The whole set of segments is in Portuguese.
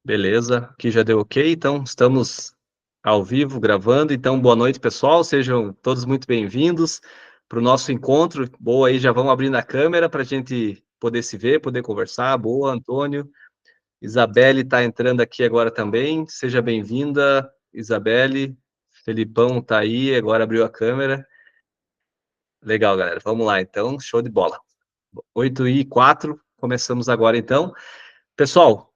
Beleza, aqui já deu ok, então estamos ao vivo gravando. Então, boa noite, pessoal. Sejam todos muito bem-vindos para o nosso encontro. Boa aí, já vamos abrindo a câmera para a gente poder se ver, poder conversar. Boa, Antônio. Isabelle está entrando aqui agora também. Seja bem-vinda, Isabelle. Felipão está aí, agora abriu a câmera. Legal, galera. Vamos lá, então. Show de bola. 8h04, começamos agora, então. Pessoal,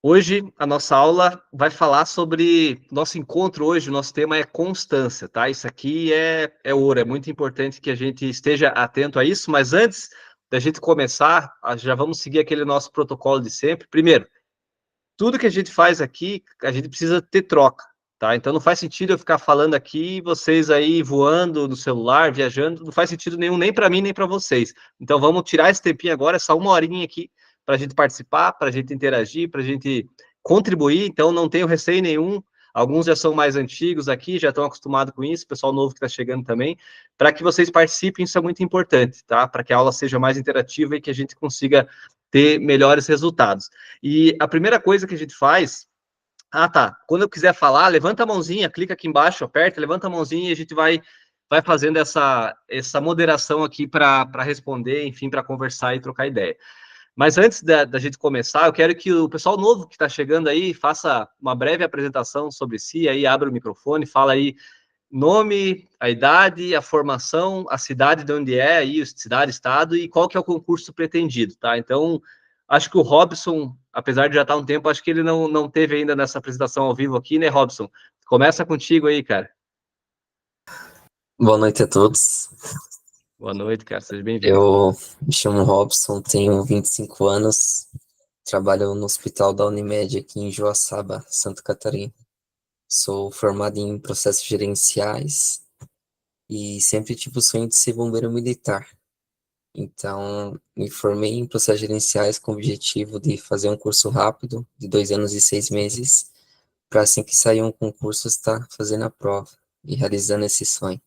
hoje a nossa aula vai falar sobre nosso encontro hoje, o nosso tema é constância, tá? Isso aqui é ouro, é muito importante que a gente esteja atento a isso, mas antes da gente começar, já vamos seguir aquele nosso protocolo de sempre. Primeiro, tudo que a gente faz aqui, a gente precisa ter troca, tá? Então não faz sentido eu ficar falando aqui, vocês aí voando no celular, viajando, não faz sentido nenhum, nem para mim, nem para vocês. Então vamos tirar esse tempinho agora, essa uma horinha aqui, para a gente participar, para a gente interagir, para a gente contribuir. Então não tenho receio nenhum. Alguns já são mais antigos aqui, já estão acostumados com isso, pessoal novo que está chegando também, para que vocês participem, isso é muito importante, tá? Para que a aula seja mais interativa e que a gente consiga ter melhores resultados. E a primeira coisa que a gente faz, tá, quando eu quiser falar, levanta a mãozinha, clica aqui embaixo, aperta, levanta a mãozinha e a gente vai fazendo essa moderação aqui para responder, enfim, para conversar e trocar ideia. Mas antes da gente começar, eu quero que o pessoal novo que está chegando aí faça uma breve apresentação sobre si, aí abre o microfone, fala aí nome, a idade, a formação, a cidade de onde é, aí, cidade, estado, e qual que é o concurso pretendido, tá? Então, acho que o Robson, apesar de já estar há um tempo, acho que ele não teve ainda nessa apresentação ao vivo aqui, né, Robson? Começa contigo aí, cara. Boa noite a todos. Boa noite, cara, seja bem-vindo. Eu me chamo Robson, tenho 25 anos, trabalho no Hospital da Unimed aqui em Joaçaba, Santa Catarina. Sou formado em processos gerenciais e sempre tive o sonho de ser bombeiro militar. Então, me formei em processos gerenciais com o objetivo de fazer um curso rápido, de 2 anos e 6 meses, para assim que sair um concurso, estar fazendo a prova e realizando esse sonho.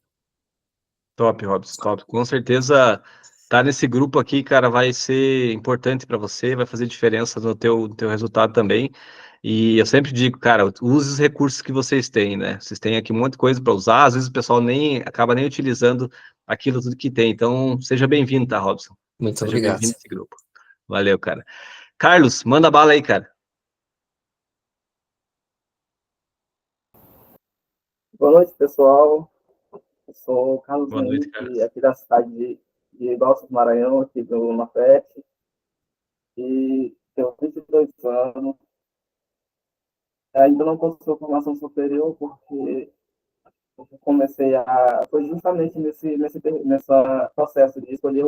Top, Robson, top. Com certeza, tá nesse grupo aqui, cara, vai ser importante para você, vai fazer diferença no teu resultado também. E eu sempre digo, cara, use os recursos que vocês têm, né? Vocês têm aqui um monte de coisa para usar, às vezes o pessoal nem acaba nem utilizando aquilo tudo que tem. Então, seja bem-vindo, tá, Robson? Muito Seja obrigado. bem-vindo a esse grupo. Valeu, cara. Carlos, manda bala aí, cara. Boa noite, pessoal. Eu sou o Carlos Boa noite, Henrique, Carlos. aqui da cidade de Balsas, Maranhão, aqui do Nordeste, e tenho 22 anos. Ainda não consegui formação superior porque eu comecei a... Foi justamente nessa processo de escolher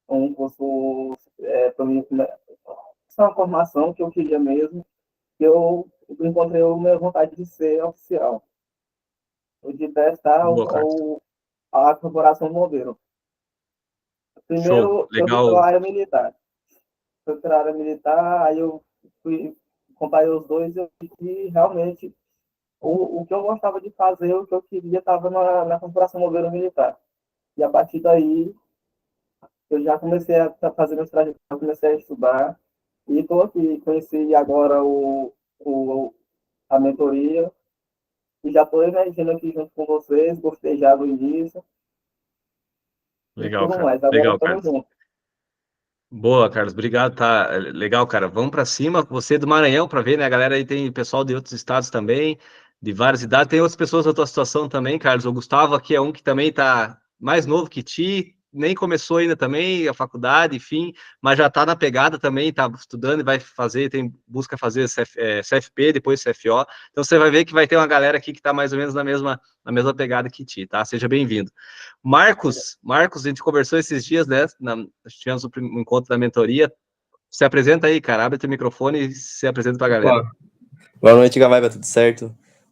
um curso para mim, essa é uma formação que eu queria mesmo, que eu encontrei a minha vontade de ser oficial, de testar Boa, Carlos. a corporação modelo. Show. Primeiro, eu fui pela Legal. área militar. Fui pela área militar, aí eu fui, comparei os dois e eu vi que realmente o que eu gostava de fazer, o que eu queria, estava na corporação modelo militar. E a partir daí, eu já comecei a fazer meus trajetos, comecei a estudar. E estou aqui, conheci agora a mentoria. E já estou emergindo aqui junto com vocês, gostei já do início. E Legal, tudo cara. mais. Agora Legal, estamos Carlos. juntos. Boa, Carlos, obrigado, tá legal, cara. Vamos para cima. Você é do Maranhão para ver, né? A galera aí tem pessoal de outros estados também, de várias idades. Tem outras pessoas da tua situação também, Carlos. O Gustavo aqui é um que também tá mais novo que ti, nem começou ainda também a faculdade, enfim, mas já tá na pegada também, tá estudando e vai fazer, busca fazer CFP, depois CFO. Então você vai ver que vai ter uma galera aqui que tá mais ou menos na mesma pegada que ti, tá? Seja bem-vindo. Marcos, a gente conversou esses dias, né? Nós tivemos um encontro da mentoria. Se apresenta aí, cara. Abre teu microfone e se apresenta pra galera. Opa. Boa noite, Gavaiba, tudo certo?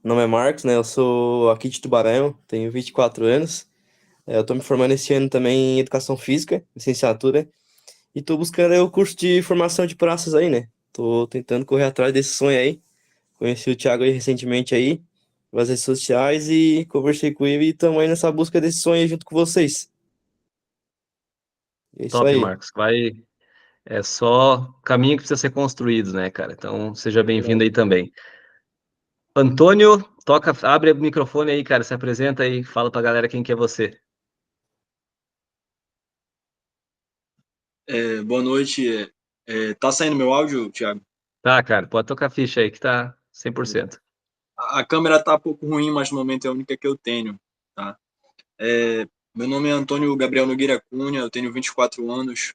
Meu nome é Marcos, né? Eu sou aqui de Tubarão, tenho 24 anos. Eu tô me formando esse ano também em Educação Física, licenciatura, e tô buscando o curso de formação de praças aí, né? Tô tentando correr atrás desse sonho aí. Conheci o Thiago aí recentemente aí, nas redes sociais, e conversei com ele e estamos aí nessa busca desse sonho aí junto com vocês. É isso Top, aí. Marcos. Vai. É só caminho que precisa ser construído, né, cara? Então, seja bem-vindo aí também. Antônio, abre o microfone aí, cara, se apresenta aí, fala pra galera quem que é você. Boa noite. Tá saindo meu áudio, Thiago? Tá, cara, pode tocar ficha aí que tá 100%. A câmera tá um pouco ruim, mas no momento é a única que eu tenho, tá? Meu nome é Antônio Gabriel Nogueira Cunha, eu tenho 24 anos.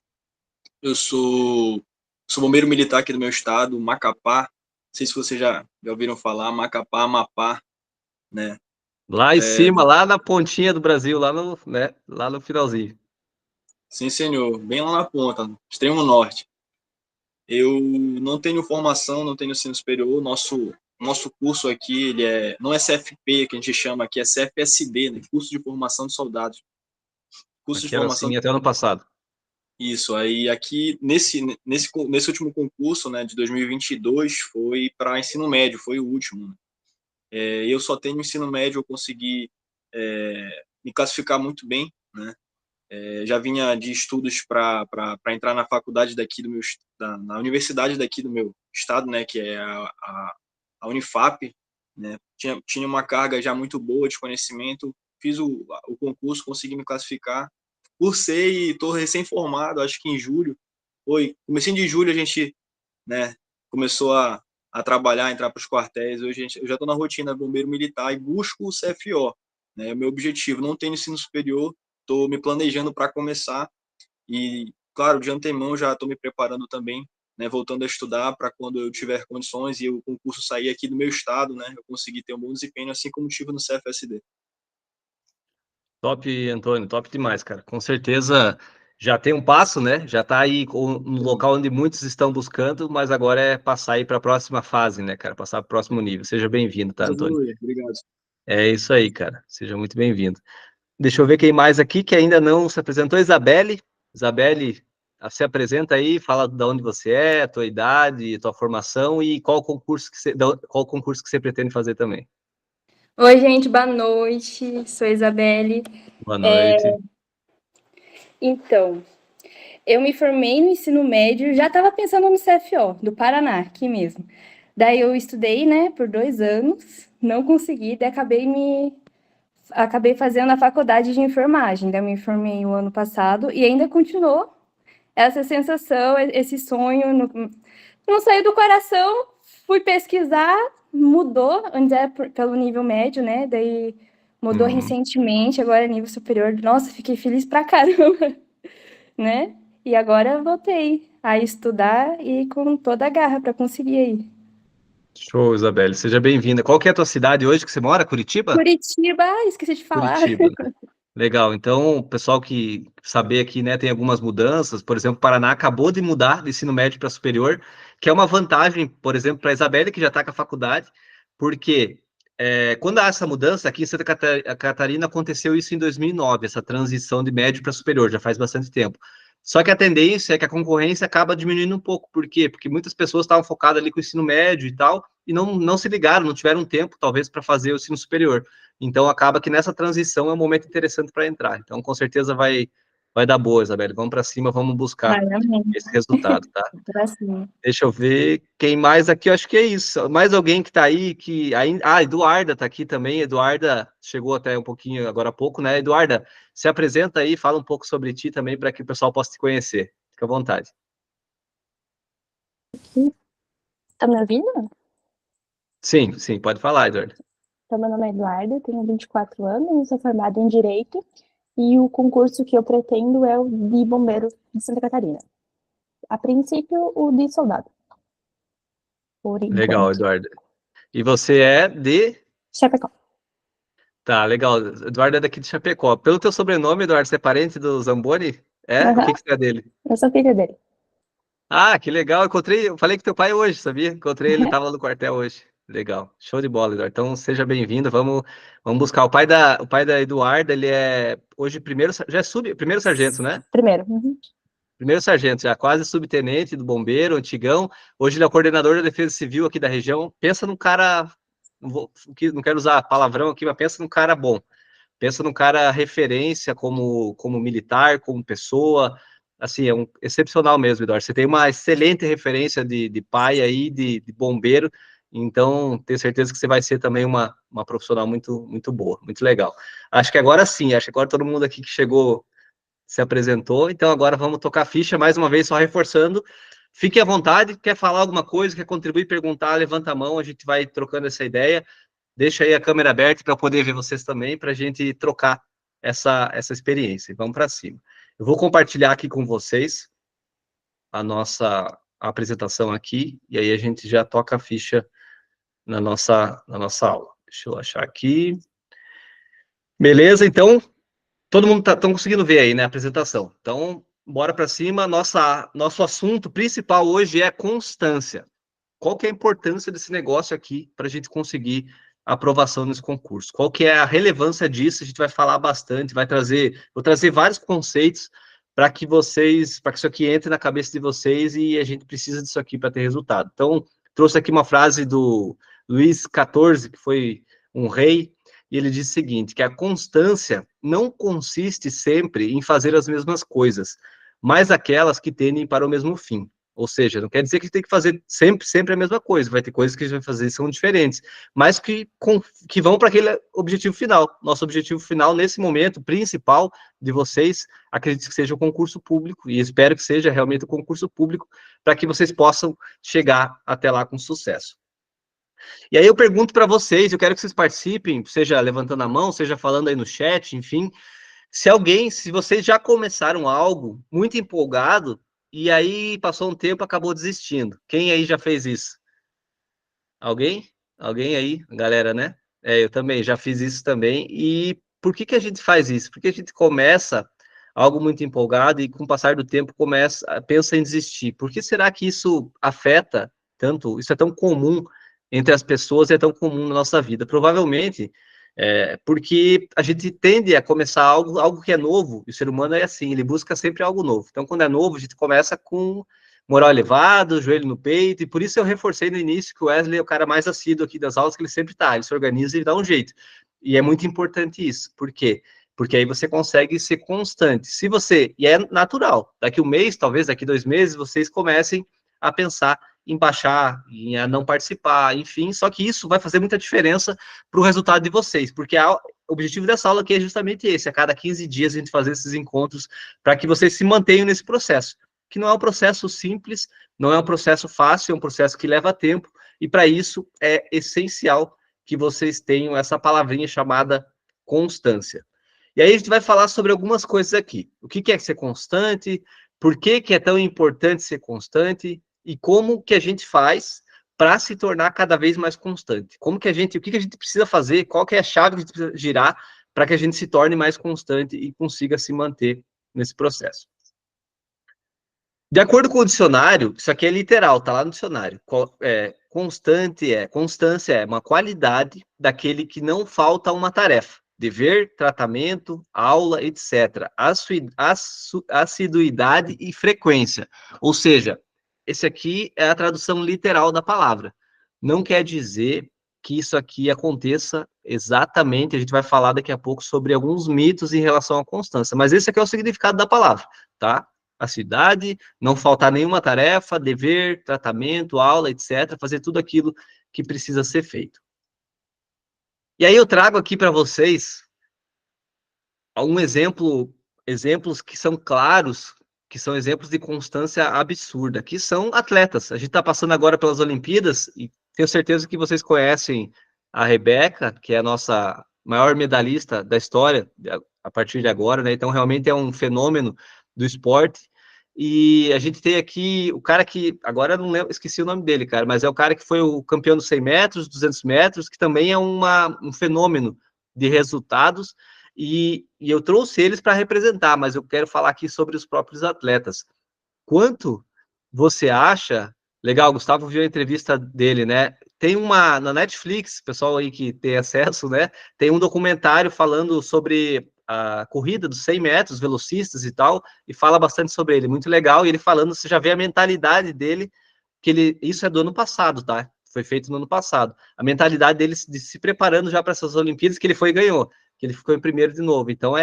Eu sou bombeiro militar aqui do meu estado, Macapá. Não sei se vocês já ouviram falar, Macapá, Amapá, né? Lá em cima, lá na pontinha do Brasil, lá no finalzinho. Sim, senhor, bem lá na ponta, extremo norte. Eu não tenho formação, não tenho ensino superior. Nosso curso aqui, não é CFP, que a gente chama aqui, é CFSB, né? Curso de Formação de Soldados. Curso de Aqui era Formação. assim até ano passado. Isso, aí aqui, nesse último concurso, né, de 2022, foi para ensino médio, foi o último, né? Eu só tenho ensino médio, eu consegui me classificar muito bem, né? Já vinha de estudos para entrar na faculdade daqui na universidade daqui do meu estado, né, que é a Unifap, né? Tinha uma carga já muito boa de conhecimento, fiz o concurso, consegui me classificar, cursei e estou recém-formado, acho que em julho, comecinho de julho a gente, né, começou a trabalhar, entrar para os quartéis. Hoje eu já estou na rotina de bombeiro militar e busco o CFO, né? É o meu objetivo. Não tenho ensino superior, estou me planejando para começar e, claro, de antemão já estou me preparando também, né, voltando a estudar para quando eu tiver condições e o concurso sair aqui do meu estado, né, eu conseguir ter um bom desempenho, assim como tive no CFSD. Top, Antônio, top demais, cara. Com certeza já tem um passo, né? Já tá aí no local onde muitos estão buscando, mas agora é passar aí para a próxima fase, né, cara? Passar para o próximo nível. Seja bem-vindo, tá, Antônio? Obrigado. É isso aí, cara. Seja muito bem-vindo. Deixa eu ver quem mais aqui que ainda não se apresentou. Isabelle. Isabelle, se apresenta aí, fala de onde você é, tua idade, tua formação e qual concurso que você pretende fazer também. Oi, gente, boa noite. Sou a Isabelle. Boa noite. Então, eu me formei no ensino médio, já estava pensando no CFO, do Paraná, aqui mesmo. Daí eu estudei, né, por 2 anos, não consegui, daí acabei fazendo a faculdade de enfermagem. Daí eu me formei o ano passado e ainda continuou essa sensação, esse sonho, não saiu do coração. Fui pesquisar, mudou, antes era pelo nível médio, né? Daí mudou recentemente, agora é nível superior. Nossa, fiquei feliz pra caramba, né? E agora voltei a estudar e com toda a garra para conseguir aí. Show, Isabelle. Seja bem-vinda. Qual que é a tua cidade hoje que você mora? Curitiba? Curitiba, esqueci de falar. Curitiba, né? Legal. Então, o pessoal que saber aqui, né, tem algumas mudanças. Por exemplo, o Paraná acabou de mudar do ensino médio para superior, que é uma vantagem, por exemplo, para a Isabelle, que já está com a faculdade, porque quando há essa mudança, aqui em Santa Catarina aconteceu isso em 2009, essa transição de médio para superior, já faz bastante tempo. Só que a tendência é que a concorrência acaba diminuindo um pouco. Por quê? Porque muitas pessoas estavam focadas ali com o ensino médio e tal, e não se ligaram, não tiveram tempo, talvez, para fazer o ensino superior. Então, acaba que nessa transição é um momento interessante para entrar. Então, com certeza vai dar boa, Isabelle. Vamos para cima, vamos buscar esse resultado, tá? Deixa eu ver quem mais aqui, eu acho que é isso. Mais alguém que está aí, que ainda... Ah, Eduarda está aqui também. Eduarda chegou até um pouquinho agora há pouco, né? Eduarda, se apresenta aí, fala um pouco sobre ti também, para que o pessoal possa te conhecer. Fica à vontade. Tá me ouvindo? Sim, pode falar, Eduarda. Então, meu nome é Eduarda, tenho 24 anos, sou formada em Direito e o concurso que eu pretendo é o de bombeiro de Santa Catarina. A princípio, o de soldado. Por enquanto. Legal, Eduarda. E você é de... Chapecó. Tá, legal. Eduardo é daqui de Chapecó. Pelo teu sobrenome, Eduardo, você é parente do Zamboni? É? O que você é dele? Eu sou filha dele. Ah, que legal. Eu falei com teu pai hoje, sabia? Encontrei ele, estava no quartel hoje. Legal. Show de bola, Eduardo. Então, seja bem-vindo. Vamos buscar. O pai da Eduarda, ele é hoje primeiro sargento, né? Primeiro. Uhum. Primeiro sargento, já quase subtenente do bombeiro, antigão. Hoje ele é o coordenador da Defesa Civil aqui da região. Pensa num cara, não quero usar palavrão aqui, mas pensa num cara bom. Pensa num cara referência como militar, como pessoa, assim, é um excepcional mesmo, Eduardo. Você tem uma excelente referência de pai aí, de bombeiro, então tenho certeza que você vai ser também uma profissional muito, muito boa, muito legal. Acho que agora sim, acho que agora todo mundo aqui que chegou se apresentou, então agora vamos tocar a ficha, mais uma vez, só reforçando. Fique à vontade, quer falar alguma coisa, quer contribuir, perguntar, levanta a mão, a gente vai trocando essa ideia. Deixa aí a câmera aberta para poder ver vocês também, para a gente trocar essa experiência. Vamos para cima. Eu vou compartilhar aqui com vocês a nossa apresentação aqui, e aí a gente já toca a ficha na nossa aula. Deixa eu achar aqui. Beleza, então, todo mundo estão conseguindo ver aí, né, a apresentação. Então, bora para cima. Nosso assunto principal hoje é constância. Qual que é a importância desse negócio aqui para a gente conseguir a aprovação nesse concurso? Qual que é a relevância disso? A gente vai falar bastante, vou trazer vários conceitos para que isso aqui entre na cabeça de vocês e a gente precisa disso aqui para ter resultado. Então, trouxe aqui uma frase do Luís XIV, que foi um rei, e ele diz o seguinte, que a constância não consiste sempre em fazer as mesmas coisas, mas aquelas que tendem para o mesmo fim. Ou seja, não quer dizer que tem que fazer sempre a mesma coisa, vai ter coisas que a gente vai fazer que são diferentes, mas que vão para aquele objetivo final. Nosso objetivo final, nesse momento, principal de vocês, acredito que seja o concurso público, e espero que seja realmente o concurso público, para que vocês possam chegar até lá com sucesso. E aí eu pergunto para vocês, eu quero que vocês participem, seja levantando a mão, seja falando aí no chat, enfim, se vocês já começaram algo muito empolgado, e aí passou um tempo, acabou desistindo. Quem aí já fez isso? Alguém? Alguém aí? Galera, né? Eu também já fiz isso também. E por que a gente faz isso? Porque a gente começa algo muito empolgado e com o passar do tempo pensa em desistir. Por que será que isso afeta tanto? Isso é tão comum entre as pessoas e é tão comum na nossa vida? Provavelmente porque a gente tende a começar algo que é novo, e o ser humano é assim, ele busca sempre algo novo. Então, quando é novo, a gente começa com moral elevado, joelho no peito, e por isso eu reforcei no início que o Wesley é o cara mais assíduo aqui das aulas, que ele sempre tá, ele se organiza e dá um jeito. E é muito importante isso. Por quê? Porque aí você consegue ser constante. E é natural, daqui um mês, talvez daqui 2 meses, vocês comecem a pensar em baixar, em não participar, enfim, só que isso vai fazer muita diferença para o resultado de vocês, porque o objetivo dessa aula aqui é justamente esse, a cada 15 dias a gente fazer esses encontros para que vocês se mantenham nesse processo, que não é um processo simples, não é um processo fácil, é um processo que leva tempo, e para isso é essencial que vocês tenham essa palavrinha chamada constância. E aí a gente vai falar sobre algumas coisas aqui, o que é ser constante, por que é tão importante ser constante, e como que a gente faz para se tornar cada vez mais constante. O que a gente precisa fazer, qual que é a chave que a gente precisa girar para que a gente se torne mais constante e consiga se manter nesse processo. De acordo com o dicionário, isso aqui é literal, tá lá no dicionário. Constância é uma qualidade daquele que não falta uma tarefa, dever, tratamento, aula, etc. Assiduidade e frequência. Ou seja, esse aqui é a tradução literal da palavra. Não quer dizer que isso aqui aconteça exatamente, a gente vai falar daqui a pouco sobre alguns mitos em relação à constância, mas esse aqui é o significado da palavra, tá? Assiduidade, não faltar nenhuma tarefa, dever, tratamento, aula, etc., fazer tudo aquilo que precisa ser feito. E aí eu trago aqui para vocês exemplos que são claros, que são exemplos de constância absurda, que são atletas. A gente está passando agora pelas Olimpíadas e tenho certeza que vocês conhecem a Rebeca, que é a nossa maior medalhista da história a partir de agora, né? Então realmente é um fenômeno do esporte. E a gente tem aqui o cara que, agora eu não lembro, esqueci o nome dele, cara, mas é o cara que foi o campeão dos 100 metros, 200 metros, que também é um fenômeno de resultados. E eu trouxe eles para representar, mas eu quero falar aqui sobre os próprios atletas. Quanto você acha... Legal, o Gustavo viu a entrevista dele, né? Tem na Netflix, pessoal aí que tem acesso, né? Tem um documentário falando sobre a corrida dos 100 metros, velocistas e tal, e fala bastante sobre ele, muito legal, e ele falando, você já vê a mentalidade dele, isso é do ano passado, tá? Foi feito no ano passado. A mentalidade dele de se preparando já para essas Olimpíadas, que ele foi e ganhou, que ele ficou em primeiro de novo. Então,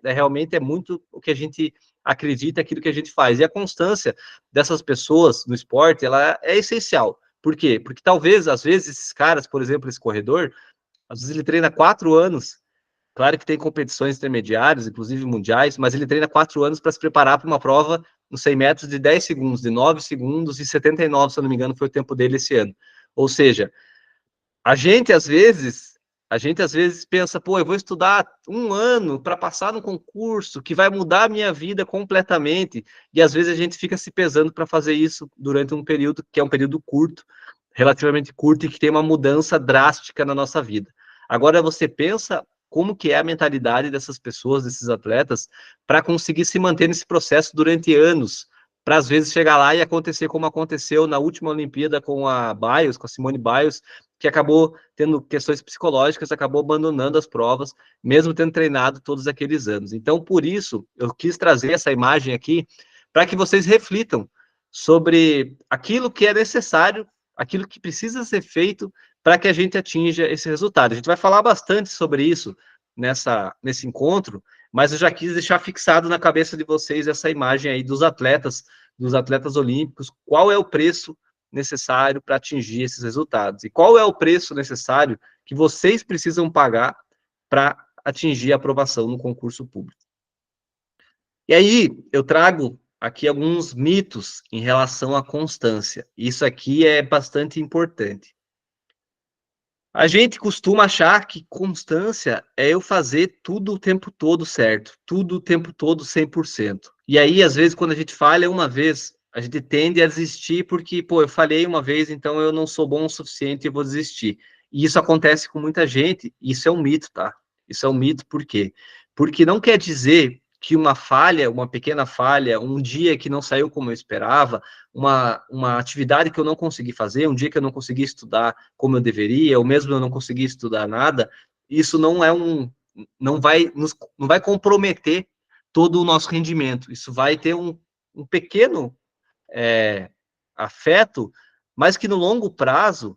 realmente muito o que a gente acredita naquilo que a gente faz. E a constância dessas pessoas no esporte, ela é essencial. Por quê? Porque talvez, às vezes, esses caras, por exemplo, esse corredor, às vezes ele treina 4 anos, claro que tem competições intermediárias, inclusive mundiais, mas ele treina 4 anos para se preparar para uma prova nos 100 metros de 10 segundos, de 9 segundos e 79, se eu não me engano, foi o tempo dele esse ano. Ou seja, a gente às vezes pensa, pô, eu vou estudar 1 ano para passar no concurso que vai mudar a minha vida completamente, e às vezes a gente fica se pesando para fazer isso durante um período que é um período curto, relativamente curto, e que tem uma mudança drástica na nossa vida. Agora você pensa como que é a mentalidade dessas pessoas, desses atletas, para conseguir se manter nesse processo durante anos, para às vezes chegar lá e acontecer como aconteceu na última Olimpíada com a Biles, com a Simone Biles, que acabou tendo questões psicológicas, acabou abandonando as provas, mesmo tendo treinado todos aqueles anos. Então, por isso, eu quis trazer essa imagem aqui, para que vocês reflitam sobre aquilo que é necessário, aquilo que precisa ser feito para que a gente atinja esse resultado. A gente vai falar bastante sobre isso nesse encontro, mas eu já quis deixar fixado na cabeça de vocês essa imagem aí dos atletas olímpicos, qual é o preço necessário para atingir esses resultados, e qual é o preço necessário que vocês precisam pagar para atingir a aprovação no concurso público. E aí, eu trago aqui alguns mitos em relação à constância. Isso aqui é bastante importante. A gente costuma achar que constância é eu fazer tudo o tempo todo certo, tudo o tempo todo 100%. E aí, às vezes, quando a gente falha uma vez, a gente tende a desistir porque, pô, eu falhei uma vez, então eu não sou bom o suficiente e vou desistir. E isso acontece com muita gente, e isso é um mito, tá? Isso é um mito, por quê? Porque não quer dizer que uma falha, uma pequena falha, um dia que não saiu como eu esperava, uma atividade que eu não consegui fazer, um dia que eu não consegui estudar como eu deveria, ou mesmo eu não consegui estudar nada, isso não é não vai comprometer todo o nosso rendimento. Isso vai ter um pequeno afeto, mas que no longo prazo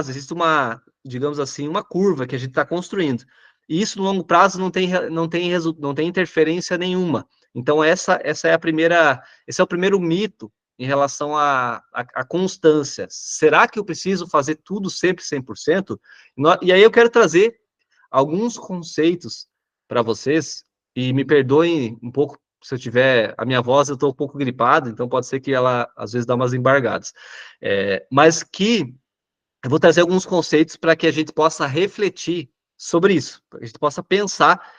existe uma, digamos assim, uma curva que a gente está construindo. E isso no longo prazo não tem interferência nenhuma. Então esse é o primeiro mito em relação à constância. Será que eu preciso fazer tudo sempre 100%? E aí eu quero trazer alguns conceitos para vocês, e me perdoem um pouco se eu tiver, a minha voz, eu estou um pouco gripado, então pode ser que ela, às vezes, dá umas embargadas. Mas que eu vou trazer alguns conceitos para que a gente possa refletir sobre isso, para que a gente possa pensar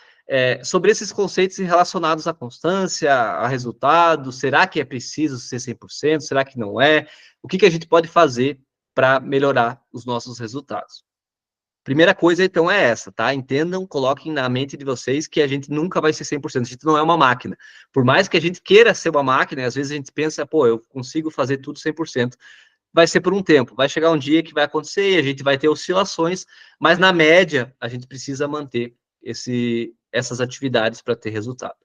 sobre esses conceitos relacionados à constância, a resultados. Será que é preciso ser 100%? Será que não é? O que a gente pode fazer para melhorar os nossos resultados? Primeira coisa, então, é essa, tá? Entendam, coloquem na mente de vocês que a gente nunca vai ser 100%, a gente não é uma máquina. Por mais que a gente queira ser uma máquina, às vezes a gente pensa, pô, eu consigo fazer tudo 100%, vai ser por um tempo, vai chegar um dia que vai acontecer, a gente vai ter oscilações, mas na média, a gente precisa manter essas atividades para ter resultado.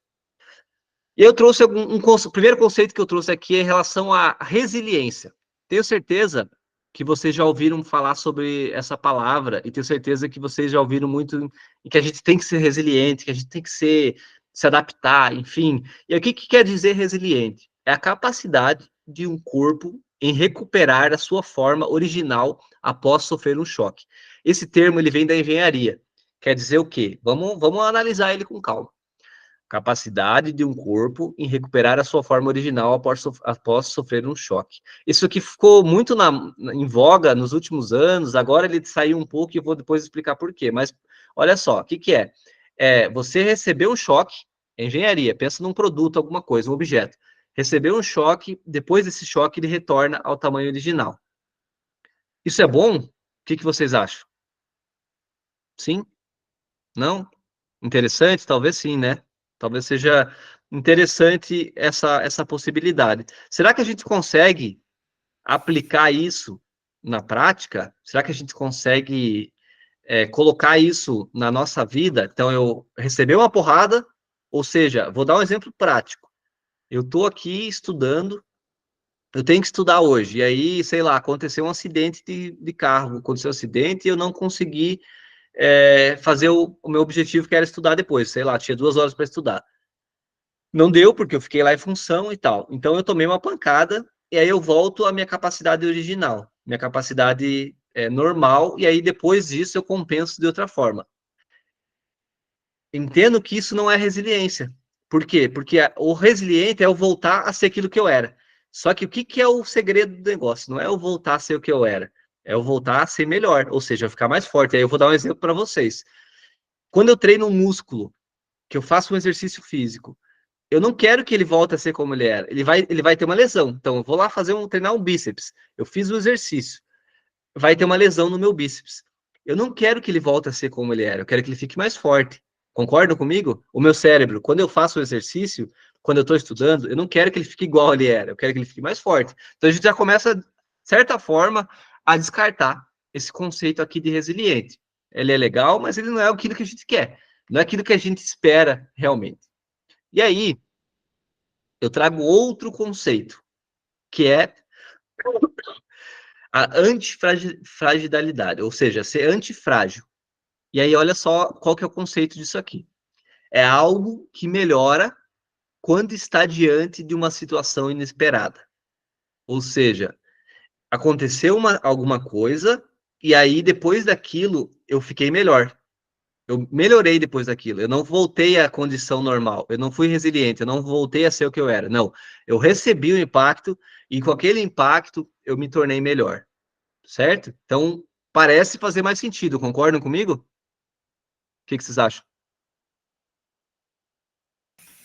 E eu trouxe o primeiro conceito que eu trouxe aqui é em relação à resiliência. Tenho certeza que vocês já ouviram falar sobre essa palavra, e tenho certeza que vocês já ouviram muito que a gente tem que ser resiliente, que a gente tem que se adaptar, enfim. E o que quer dizer resiliente? É a capacidade de um corpo em recuperar a sua forma original após sofrer um choque. Esse termo ele vem da engenharia. Quer dizer o quê? Vamos analisar ele com calma. Capacidade de um corpo em recuperar a sua forma original após sofrer um choque. Isso aqui ficou muito em voga nos últimos anos, agora ele saiu um pouco e eu vou depois explicar por quê. Mas olha só, o que é? Você recebeu um choque, engenharia, pensa num produto, alguma coisa, um objeto. Recebeu um choque, depois desse choque ele retorna ao tamanho original. Isso é bom? O que vocês acham? Sim? Não? Interessante? Talvez sim, né? Talvez seja interessante essa possibilidade. Será que a gente consegue aplicar isso na prática? Será que a gente consegue colocar isso na nossa vida? Então, eu recebi uma porrada, ou seja, vou dar um exemplo prático. Eu estou aqui estudando, eu tenho que estudar hoje, e aí, sei lá, aconteceu um acidente de carro, aconteceu um acidente e eu não consegui fazer o meu objetivo, que era estudar depois, sei lá, tinha 2 horas para estudar. Não deu, porque eu fiquei lá em função e tal. Então eu tomei uma pancada, e aí eu volto à minha capacidade original, minha capacidade normal, e aí depois disso eu compenso de outra forma. Entendo que isso não é resiliência. Por quê? Porque o resiliente é eu voltar a ser aquilo que eu era. Só que o que é o segredo do negócio? Não é eu voltar a ser o que eu era, é eu voltar a ser melhor, ou seja, eu ficar mais forte. Aí eu vou dar um exemplo para vocês. Quando eu treino um músculo, que eu faço um exercício físico, eu não quero que ele volte a ser como ele era. Ele vai ter uma lesão. Então, eu vou lá treinar um bíceps. Eu fiz o exercício. Vai ter uma lesão no meu bíceps. Eu não quero que ele volte a ser como ele era. Eu quero que ele fique mais forte. Concordam comigo? O meu cérebro, quando eu faço o exercício, quando eu estou estudando, eu não quero que ele fique igual ele era. Eu quero que ele fique mais forte. Então, a gente já começa, de certa forma, a descartar esse conceito aqui de resiliente. Ele é legal, mas ele não é aquilo que a gente quer. Não é aquilo que a gente espera realmente. E aí, eu trago outro conceito, que é a antifragilidade, ou seja, ser antifrágil. E aí, olha só qual que é o conceito disso aqui. É algo que melhora quando está diante de uma situação inesperada. Ou seja, aconteceu alguma coisa, e aí, depois daquilo, eu fiquei melhor. Eu melhorei depois daquilo. Eu não voltei à condição normal. Eu não fui resiliente. Eu não voltei a ser o que eu era. Não. Eu recebi o impacto e com aquele impacto eu me tornei melhor. Certo? Então, parece fazer mais sentido. Concordam comigo? O que vocês acham?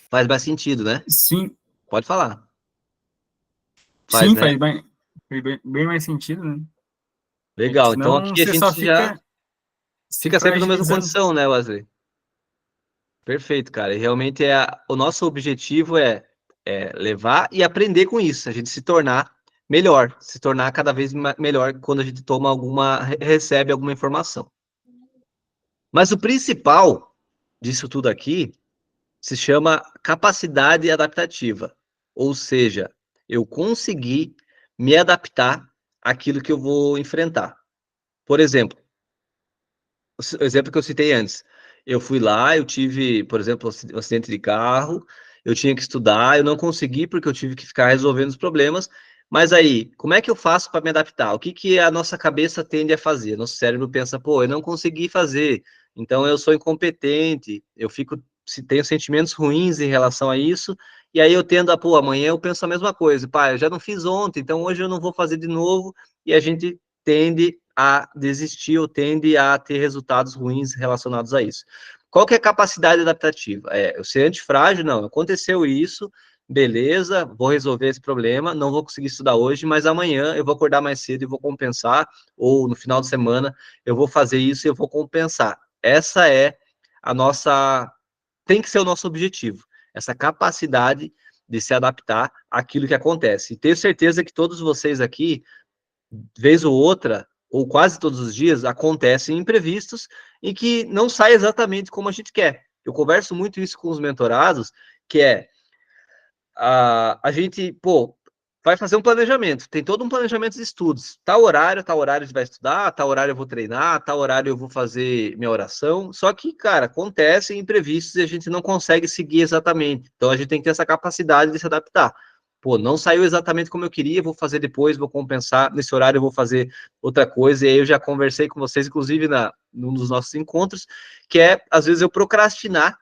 Faz mais sentido, né? Sim, Pode falar. Faz, sim, né? faz bem mais sentido, né? Legal. Então, Senão aqui a você só gente já fica se fica sempre na mesma fragilizando. condição, né, Wesley? Perfeito, cara. E realmente o nosso objetivo é levar e aprender com isso, a gente se tornar melhor, se tornar cada vez melhor quando a gente recebe alguma informação. Mas o principal disso tudo aqui se chama capacidade adaptativa, ou seja, eu conseguir me adaptar àquilo que eu vou enfrentar. Por exemplo, o exemplo que eu citei antes. Eu fui lá, eu tive, por exemplo, um acidente de carro, eu tinha que estudar, eu não consegui porque eu tive que ficar resolvendo os problemas. Mas aí, como é que eu faço para me adaptar? O que que a nossa cabeça tende a fazer? Nosso cérebro pensa, pô, eu não consegui fazer, então eu sou incompetente, tenho sentimentos ruins em relação a isso, e aí eu tendo a, pô, amanhã eu penso a mesma coisa, pá, eu já não fiz ontem, então hoje eu não vou fazer de novo, e a gente tende a desistir ou tende a ter resultados ruins relacionados a isso. Qual que é a capacidade adaptativa? Eu ser antifrágil? Não, aconteceu isso, beleza, vou resolver esse problema, não vou conseguir estudar hoje, mas amanhã eu vou acordar mais cedo e vou compensar, ou no final de semana eu vou fazer isso e eu vou compensar. Essa é a nossa... tem que ser o nosso objetivo, essa capacidade de se adaptar àquilo que acontece. E tenho certeza que todos vocês aqui vez ou outra, ou quase todos os dias, acontecem imprevistos e que não sai exatamente como a gente quer. Eu converso muito isso com os mentorados, que é a gente, pô, vai fazer um planejamento, tem todo um planejamento de estudos. Tal horário a gente vai estudar, tal horário eu vou treinar, tal horário eu vou fazer minha oração. Só que, cara, acontecem imprevistos e a gente não consegue seguir exatamente. Então a gente tem que ter essa capacidade de se adaptar. Pô, não saiu exatamente como eu queria, vou fazer depois, vou compensar, nesse horário eu vou fazer outra coisa, e aí eu já conversei com vocês, inclusive num dos nossos encontros, que é, às vezes, eu procrastinar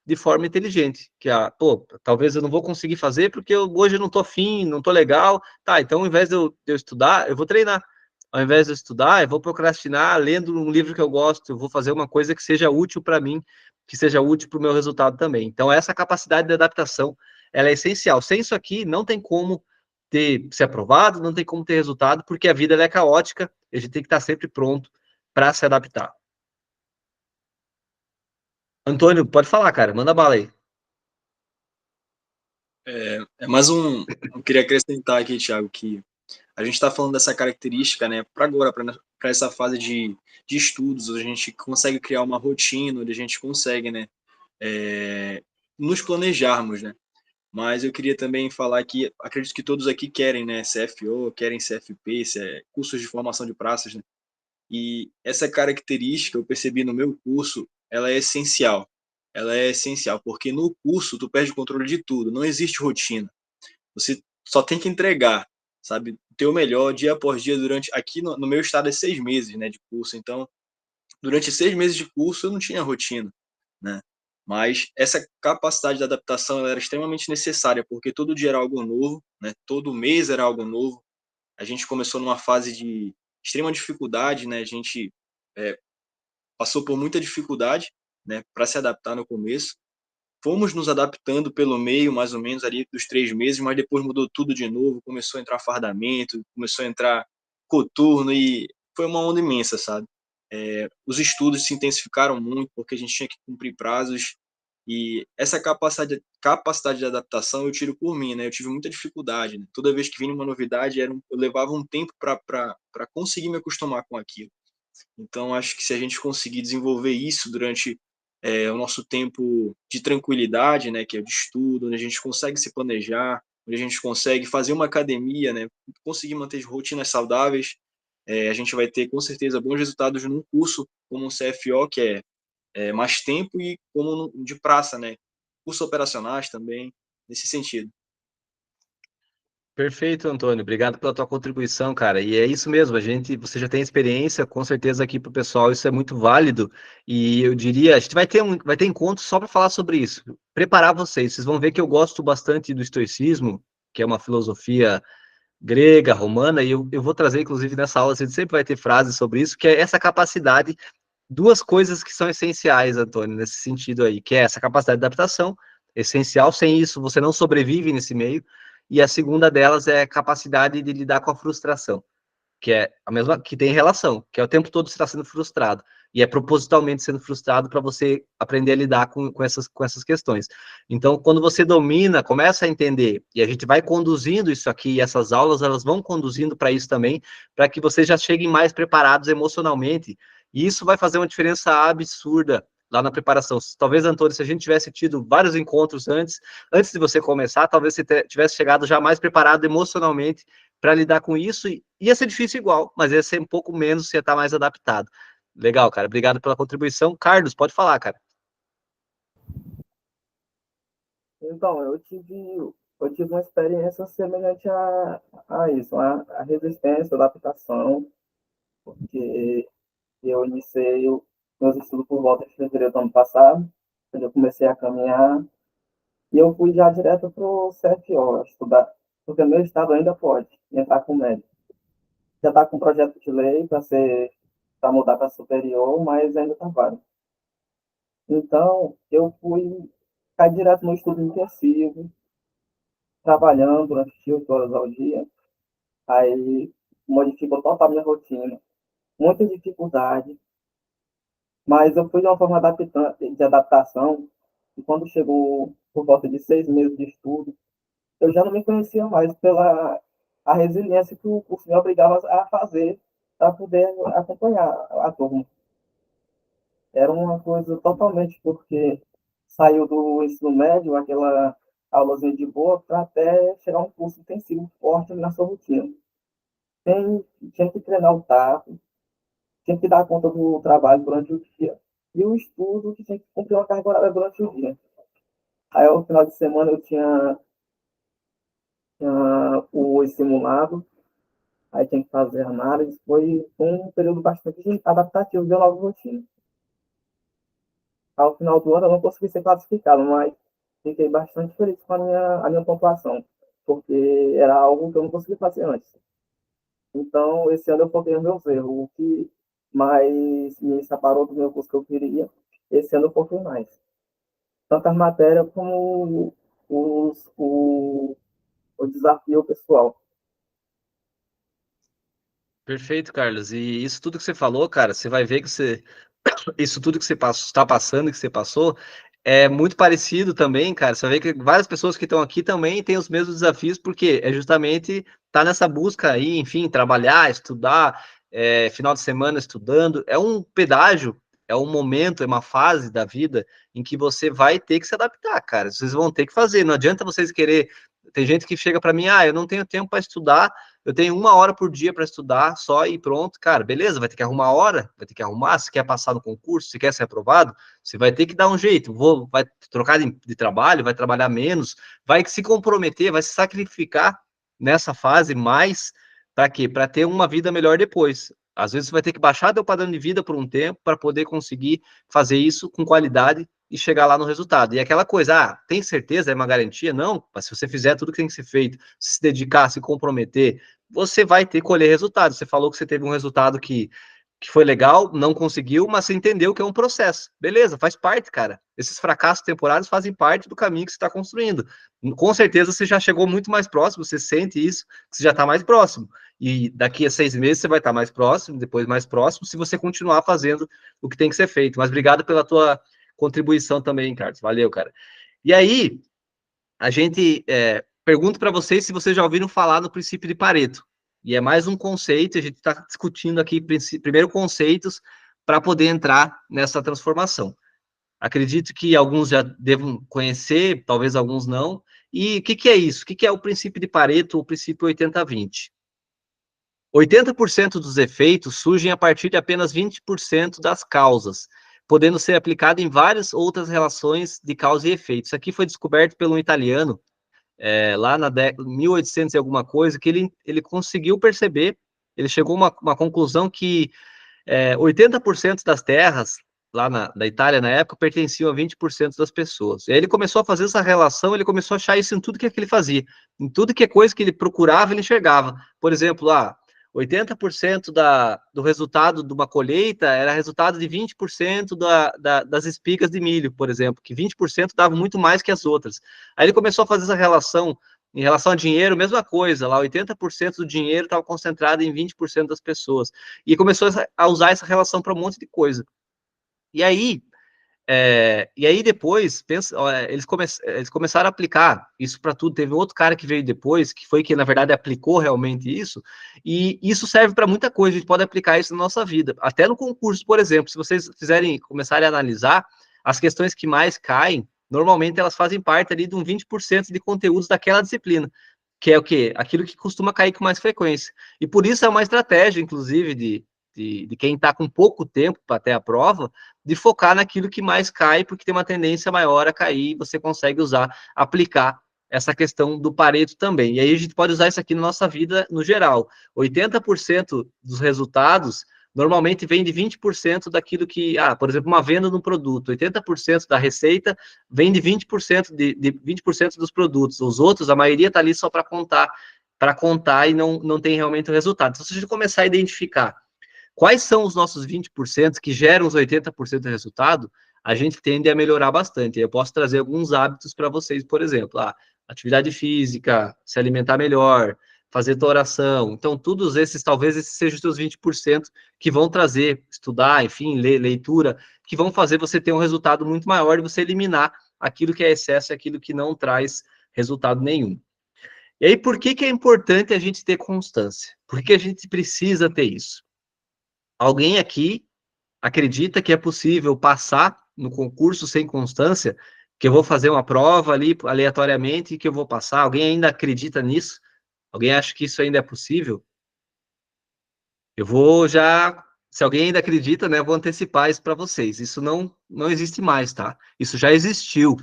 de forma inteligente, que pô, talvez eu não vou conseguir fazer porque hoje eu não tô afim, não tô legal, tá, então ao invés de eu estudar, eu vou treinar, ao invés de eu estudar, eu vou procrastinar lendo um livro que eu gosto, eu vou fazer uma coisa que seja útil para mim, que seja útil para o meu resultado também. Então essa capacidade de adaptação, ela é essencial. Sem isso aqui, não tem como ser aprovado, não tem como ter resultado, porque a vida ela é caótica, e a gente tem que estar sempre pronto para se adaptar. Antônio, pode falar, cara, manda bala aí. Mais um. Eu queria acrescentar aqui, Thiago, que a gente está falando dessa característica, né, para agora, para essa fase de estudos, a gente consegue criar uma rotina, onde a gente consegue, né, nos planejarmos, né. Mas eu queria também falar que acredito que todos aqui querem, né, CFO, querem CFP, cursos de formação de praças, né. E essa característica eu percebi no meu curso, ela é essencial. ela é essencial, porque no curso tu perde o controle de tudo, não existe rotina. Você só tem que entregar, sabe, o teu melhor dia após dia durante, aqui no meu estado é 6 meses, né, de curso, então, durante 6 meses de curso eu não tinha rotina, né, mas essa capacidade de adaptação ela era extremamente necessária, porque todo dia era algo novo, né, todo mês era algo novo. A gente começou numa fase de extrema dificuldade, né, a gente passou por muita dificuldade, né, para se adaptar no começo. Fomos nos adaptando pelo meio, mais ou menos, ali dos 3 meses, mas depois mudou tudo de novo, começou a entrar fardamento, começou a entrar coturno e foi uma onda imensa, sabe? Os estudos se intensificaram muito porque a gente tinha que cumprir prazos e essa capacidade de adaptação eu tiro por mim, né? Eu tive muita dificuldade, né? Toda vez que vinha uma novidade, eu levava um tempo para conseguir me acostumar com aquilo. Então, acho que se a gente conseguir desenvolver isso durante o nosso tempo de tranquilidade, né, que é o de estudo, onde a gente consegue se planejar, onde a gente consegue fazer uma academia, né, conseguir manter rotinas saudáveis, a gente vai ter, com certeza, bons resultados num curso como um CFO, que é mais tempo, e como de praça, né, cursos operacionais também, nesse sentido. Perfeito, Antônio. Obrigado pela tua contribuição, cara. E é isso mesmo, você já tem experiência, com certeza aqui para o pessoal isso é muito válido. E eu diria, a gente vai ter encontro só para falar sobre isso. Preparar vocês. Vocês vão ver que eu gosto bastante do estoicismo, que é uma filosofia grega, romana, e eu vou trazer, inclusive, nessa aula, a gente sempre vai ter frases sobre isso, que é essa capacidade, duas coisas que são essenciais, Antônio, nesse sentido aí, que é essa capacidade de adaptação, essencial, sem isso você não sobrevive nesse meio, e a segunda delas é a capacidade de lidar com a frustração, que é a mesma, que tem relação, que é o tempo todo você está sendo frustrado, e é propositalmente sendo frustrado para você aprender a lidar com essas questões. Então, quando você domina, começa a entender, e a gente vai conduzindo isso aqui, e essas aulas, elas vão conduzindo para isso também, para que vocês já cheguem mais preparados emocionalmente, e isso vai fazer uma diferença absurda lá na preparação. Talvez, Antônio, se a gente tivesse tido vários encontros antes de você começar, talvez você tivesse chegado já mais preparado emocionalmente para lidar com isso. Ia ser difícil igual, mas ia ser um pouco menos, você ia estar mais adaptado. Legal, cara. Obrigado pela contribuição. Carlos, pode falar, cara. Então, eu tive uma experiência semelhante a isso, a resistência, a adaptação, porque eu iniciei meus estudos por volta de fevereiro do ano passado, quando eu comecei a caminhar, e eu fui já direto para o CFO estudar, porque meu estado ainda pode entrar com médico. Já está com um projeto de lei para mudar para superior, mas ainda está válido. Então, eu fui cair direto no estudo intensivo, trabalhando durante 8 horas ao dia, aí modificou total a minha rotina, muita dificuldade, mas eu fui de uma forma de adaptação, e quando chegou por volta de 6 meses de estudo, eu já não me conhecia mais pela a resiliência que o curso me obrigava a fazer para poder acompanhar a turma. Era uma coisa totalmente porque saiu do ensino médio, aquela aulazinha de boa, para até chegar um curso intensivo forte na sua rotina. Tinha que treinar o tato, tinha que dar conta do trabalho durante o dia, e o estudo que tinha que cumprir uma carga horária durante o dia. Aí, ao final de semana, eu tinha o simulado, aí tinha que fazer análise. Foi um período bastante adaptativo de nova rotina. Ao final do ano, eu não consegui ser classificado, mas fiquei bastante feliz com a minha pontuação, porque era algo que eu não consegui fazer antes. Então, esse ano eu foquei nos meus erros. O que mais me separou do meu curso que eu queria, esse ano eu foquei mais. Tanto as matérias como o desafio pessoal. Perfeito, Carlos. E isso tudo que você falou, cara, você vai ver que isso tudo que você está passando, que você passou, é muito parecido também, cara. Você vai ver que várias pessoas que estão aqui também têm os mesmos desafios, porque é justamente estar nessa busca aí, enfim, trabalhar, estudar, final de semana estudando. É um pedágio, é um momento, é uma fase da vida em que você vai ter que se adaptar, cara. Vocês vão ter que fazer. Não adianta vocês querer. Tem gente que chega para mim, eu não tenho tempo para estudar, eu tenho 1 hora por dia para estudar só e pronto, cara, beleza, vai ter que arrumar a hora, vai ter que arrumar, se quer passar no concurso, se quer ser aprovado, você vai ter que dar um jeito, vai trocar de trabalho, vai trabalhar menos, vai se comprometer, vai se sacrificar nessa fase mais, para quê? Para ter uma vida melhor depois. Às vezes você vai ter que baixar teu padrão de vida por um tempo para poder conseguir fazer isso com qualidade e chegar lá no resultado. E aquela coisa, tem certeza, é uma garantia? Não, mas se você fizer tudo que tem que ser feito, se dedicar, se comprometer, você vai ter que colher resultados. Você falou que você teve um resultado que foi legal, não conseguiu, mas você entendeu que é um processo. Beleza, faz parte, cara. Esses fracassos temporários fazem parte do caminho que você está construindo. Com certeza você já chegou muito mais próximo, você sente isso, você já está mais próximo. E daqui a 6 meses você vai estar mais próximo, depois mais próximo, se você continuar fazendo o que tem que ser feito. Mas obrigado pela tua contribuição também, Carlos. Valeu, cara. E aí, a gente pergunta para vocês se vocês já ouviram falar no princípio de Pareto. E é mais um conceito, a gente está discutindo aqui primeiro conceitos para poder entrar nessa transformação. Acredito que alguns já devam conhecer, talvez alguns não. E o que é isso? O que é o princípio de Pareto, o princípio 80-20? 80% dos efeitos surgem a partir de apenas 20% das causas, podendo ser aplicado em várias outras relações de causa e efeito. Isso aqui foi descoberto por um italiano, lá na década de 1800 e alguma coisa, que ele conseguiu perceber, ele chegou a uma conclusão que 80% das terras lá na Itália, na época, pertenciam a 20% das pessoas. E aí ele começou a fazer essa relação, ele começou a achar isso em tudo que ele fazia. Em tudo que é coisa que ele procurava, ele enxergava. Por exemplo, 80% do resultado de uma colheita era resultado de 20% das espigas de milho, por exemplo, que 20% davam muito mais que as outras. Aí ele começou a fazer essa relação, em relação a dinheiro, mesma coisa, lá 80% do dinheiro estava concentrado em 20% das pessoas. E começou a usar essa relação para um monte de coisa. E aí depois, eles começaram a aplicar isso para tudo. Teve outro cara que veio depois, que foi que, na verdade, aplicou realmente isso, e isso serve para muita coisa, a gente pode aplicar isso na nossa vida. Até no concurso, por exemplo, se vocês começarem a analisar, as questões que mais caem, normalmente elas fazem parte ali de um 20% de conteúdos daquela disciplina, que é o quê? Aquilo que costuma cair com mais frequência. E por isso é uma estratégia, inclusive, de quem está com pouco tempo para ter a prova, de focar naquilo que mais cai, porque tem uma tendência maior a cair, e você consegue aplicar essa questão do Pareto também. E aí a gente pode usar isso aqui na nossa vida no geral. 80% dos resultados normalmente vem de 20% daquilo que, por exemplo, uma venda de um produto, 80% da receita vem de 20%, de 20% dos produtos. Os outros, a maioria está ali só para contar e não tem realmente o resultado. Então, se a gente começar a identificar quais são os nossos 20% que geram os 80% do resultado, a gente tende a melhorar bastante. Eu posso trazer alguns hábitos para vocês, por exemplo, atividade física, se alimentar melhor, fazer tua oração. Então, todos esses, talvez esses sejam os seus 20% que vão trazer, estudar, enfim, leitura, que vão fazer você ter um resultado muito maior e você eliminar aquilo que é excesso e aquilo que não traz resultado nenhum. E aí, por que é importante a gente ter constância? Por que a gente precisa ter isso? Alguém aqui acredita que é possível passar no concurso sem constância? Que eu vou fazer uma prova ali aleatoriamente e que eu vou passar? Alguém ainda acredita nisso? Alguém acha que isso ainda é possível? Eu vou se alguém ainda acredita, né, eu vou antecipar isso para vocês. Isso não existe mais, tá? Isso já existiu,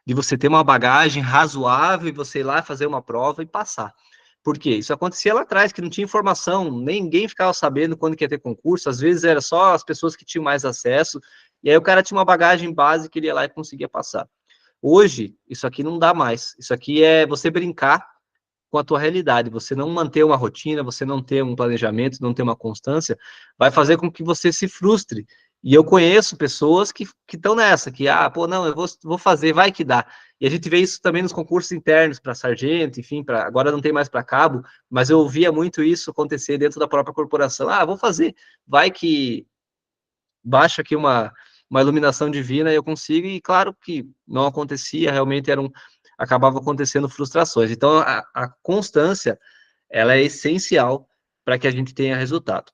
de você ter uma bagagem razoável e você ir lá fazer uma prova e passar. Por quê? Isso acontecia lá atrás, que não tinha informação, ninguém ficava sabendo quando que ia ter concurso, às vezes era só as pessoas que tinham mais acesso, e aí o cara tinha uma bagagem base que ele ia lá e conseguia passar. Hoje, isso aqui não dá mais. Isso aqui é você brincar com a tua realidade. Você não manter uma rotina, você não ter um planejamento, não ter uma constância, vai fazer com que você se frustre. E eu conheço pessoas que estão nessa, que, não, eu vou fazer, vai que dá. E a gente vê isso também nos concursos internos para sargento, enfim, agora não tem mais para cabo, mas eu via muito isso acontecer dentro da própria corporação. Vou fazer, vai que baixa aqui uma iluminação divina e eu consigo, e claro que não acontecia, realmente acabava acontecendo frustrações. Então, a constância, ela é essencial para que a gente tenha resultado.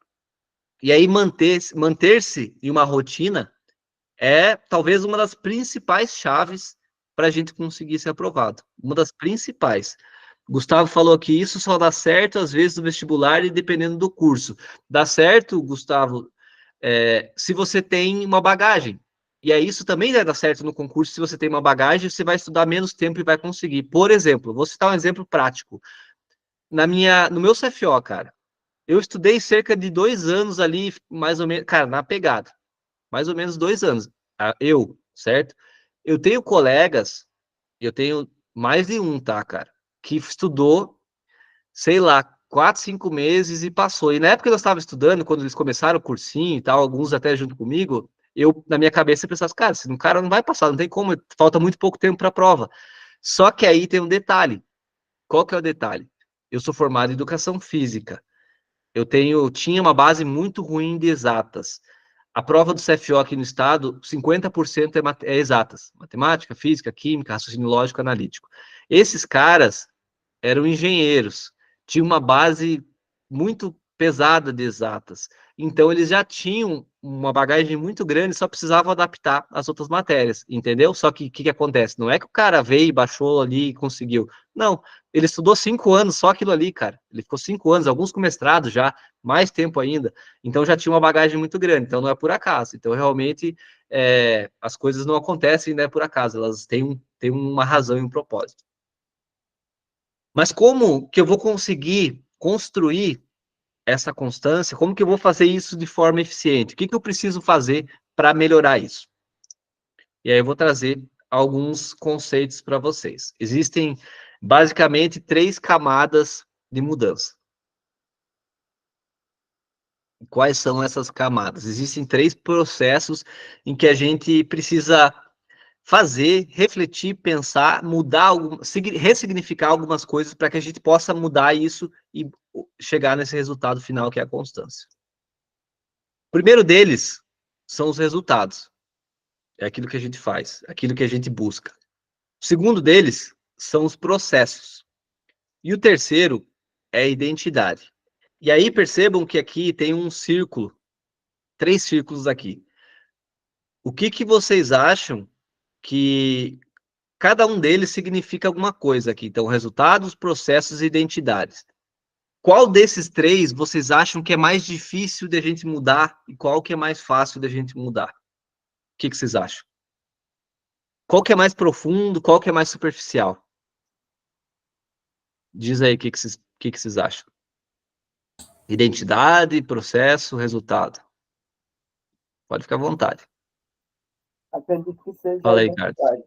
E aí, manter-se em uma rotina é talvez uma das principais chaves para a gente conseguir ser aprovado. Uma das principais. Gustavo falou que isso só dá certo, às vezes, no vestibular e dependendo do curso. Dá certo, Gustavo, se você tem uma bagagem. E aí isso também vai dar certo no concurso, se você tem uma bagagem, você vai estudar menos tempo e vai conseguir. Por exemplo, vou citar um exemplo prático. No meu CFO, cara, eu estudei cerca de 2 anos ali, mais ou menos, cara, na pegada. Mais ou menos 2 anos. Certo? Eu tenho colegas, eu tenho mais de um, tá, cara, que estudou, sei lá, 4, 5 meses e passou. E na época que eu estava estudando, quando eles começaram o cursinho e tal, alguns até junto comigo, eu, na minha cabeça, pensava, cara, esse cara não vai passar, não tem como, falta muito pouco tempo para a prova. Só que aí tem um detalhe. Qual que é o detalhe? Eu sou formado em educação física. Tinha uma base muito ruim de exatas. A prova do CFO aqui no estado, 50% é exatas. Matemática, física, química, raciocínio lógico, analítico. Esses caras eram engenheiros, tinham uma base muito pesada de exatas. Então, eles já tinham uma bagagem muito grande, só precisavam adaptar as outras matérias, entendeu? Só que o que acontece? Não é que o cara veio e baixou ali e conseguiu. Não, ele estudou 5 anos, só aquilo ali, cara. Ele ficou 5 anos, alguns com mestrado já, mais tempo ainda. Então, já tinha uma bagagem muito grande. Então, não é por acaso. Então, realmente, as coisas não acontecem, né, por acaso. Elas têm uma razão e um propósito. Mas como que eu vou conseguir construir essa constância? Como que eu vou fazer isso de forma eficiente? O que eu preciso fazer para melhorar isso? E aí eu vou trazer alguns conceitos para vocês. Existem basicamente 3 camadas de mudança. Quais são essas camadas? Existem 3 processos em que a gente precisa fazer, refletir, pensar, mudar, ressignificar algumas coisas para que a gente possa mudar isso e chegar nesse resultado final que é a constância. O primeiro deles são os resultados. É aquilo que a gente faz, aquilo que a gente busca. O segundo deles são os processos. E o terceiro é a identidade. E aí percebam que aqui tem um círculo, 3 círculos aqui. O que vocês acham que cada um deles significa alguma coisa aqui? Então, resultados, processos e identidades. Qual desses 3 vocês acham que é mais difícil de a gente mudar e qual que é mais fácil de a gente mudar? O que vocês acham? Qual que é mais profundo, qual que é mais superficial? Diz aí o que vocês acham. Identidade, processo, resultado. Pode ficar à vontade. Acredito que seja a Fala aí, Carlos. identidade,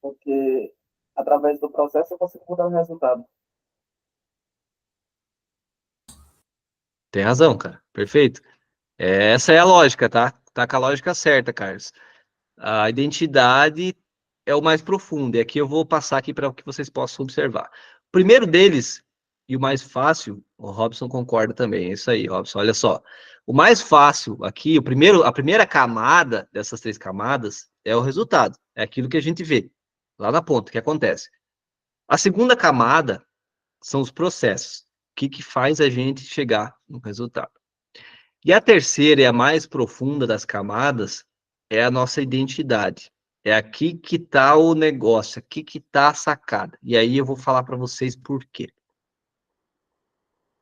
porque através do processo eu consigo mudar o resultado. Tem razão, cara. Perfeito. Essa é a lógica, tá? Tá com a lógica certa, Carlos. A identidade é o mais profundo. E aqui eu vou passar aqui para que vocês possam observar. O primeiro deles, e o mais fácil, o Robson concorda também. É isso aí, Robson. Olha só. O mais fácil aqui, a primeira camada dessas 3 camadas é o resultado. É aquilo que a gente vê lá na ponta, que acontece. A segunda camada são os processos. O que faz a gente chegar no resultado. E a terceira e a mais profunda das camadas é a nossa identidade. É aqui que está o negócio, aqui que está a sacada. E aí eu vou falar para vocês por quê.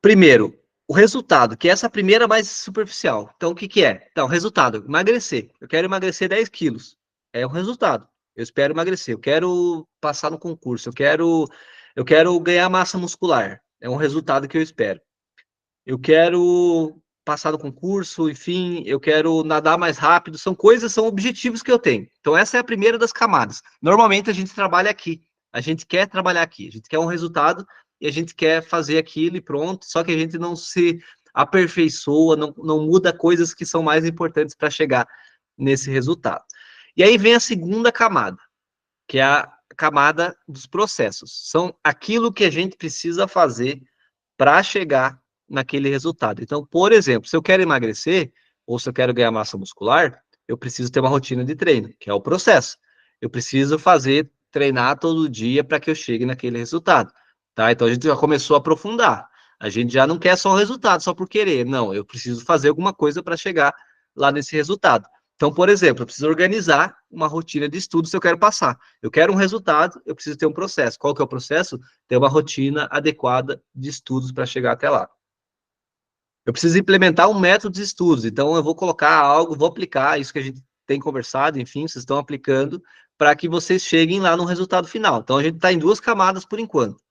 Primeiro, o resultado, que é essa primeira mais superficial. Então, o que é? Então, resultado, emagrecer. Eu quero emagrecer 10 quilos. É um resultado. Eu espero emagrecer. Eu quero passar no concurso. Eu quero ganhar massa muscular. É um resultado que eu espero. Eu quero passar no concurso, enfim, eu quero nadar mais rápido, são objetivos que eu tenho. Então, essa é a primeira das camadas. Normalmente, a gente trabalha aqui, a gente quer trabalhar aqui, a gente quer um resultado e a gente quer fazer aquilo e pronto, só que a gente não se aperfeiçoa, não muda coisas que são mais importantes para chegar nesse resultado. E aí vem a segunda camada, que é a camada dos processos. São aquilo que a gente precisa fazer para chegar naquele resultado. Então, por exemplo, se eu quero emagrecer ou se eu quero ganhar massa muscular, eu preciso ter uma rotina de treino, que é o processo. Eu preciso treinar todo dia para que eu chegue naquele resultado, tá? Então a gente já começou a aprofundar. A gente já não quer só o resultado, só por querer. Não, eu preciso fazer alguma coisa para chegar lá nesse resultado. Então, por exemplo, eu preciso organizar uma rotina de estudo se eu quero passar. Eu quero um resultado, eu preciso ter um processo. Qual que é o processo? Ter uma rotina adequada de estudos para chegar até lá. Eu preciso implementar um método de estudos, então eu vou colocar algo, vou aplicar isso que a gente tem conversado, enfim, vocês estão aplicando para que vocês cheguem lá no resultado final. Então a gente está em 2 camadas por enquanto.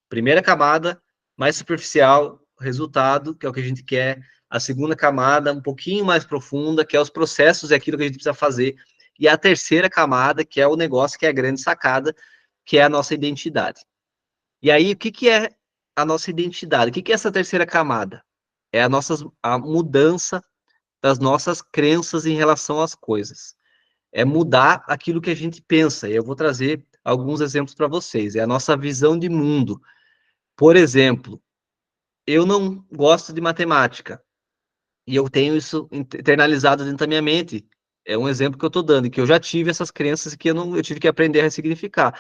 Primeira camada, mais superficial, resultado, que é o que a gente quer. A segunda camada, um pouquinho mais profunda, que é os processos e aquilo que a gente precisa fazer. E a terceira camada, que é o negócio, que é a grande sacada, que é a nossa identidade. E aí, o que é a nossa identidade? O que é essa terceira camada? É a mudança das nossas crenças em relação às coisas. É mudar aquilo que a gente pensa. E eu vou trazer alguns exemplos para vocês. É a nossa visão de mundo. Por exemplo, eu não gosto de matemática. E eu tenho isso internalizado dentro da minha mente. É um exemplo que eu estou dando, que eu já tive essas crenças que eu tive que aprender a ressignificar.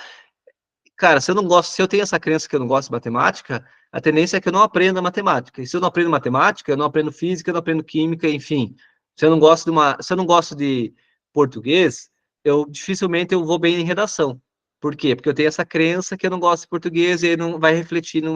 Cara, se eu tenho essa crença que eu não gosto de matemática, a tendência é que eu não aprenda matemática. E se eu não aprendo matemática, eu não aprendo física, eu não aprendo química, enfim. Se eu não gosto de português, eu dificilmente eu vou bem em redação. Por quê? Porque eu tenho essa crença que eu não gosto de português e aí não vai refletir no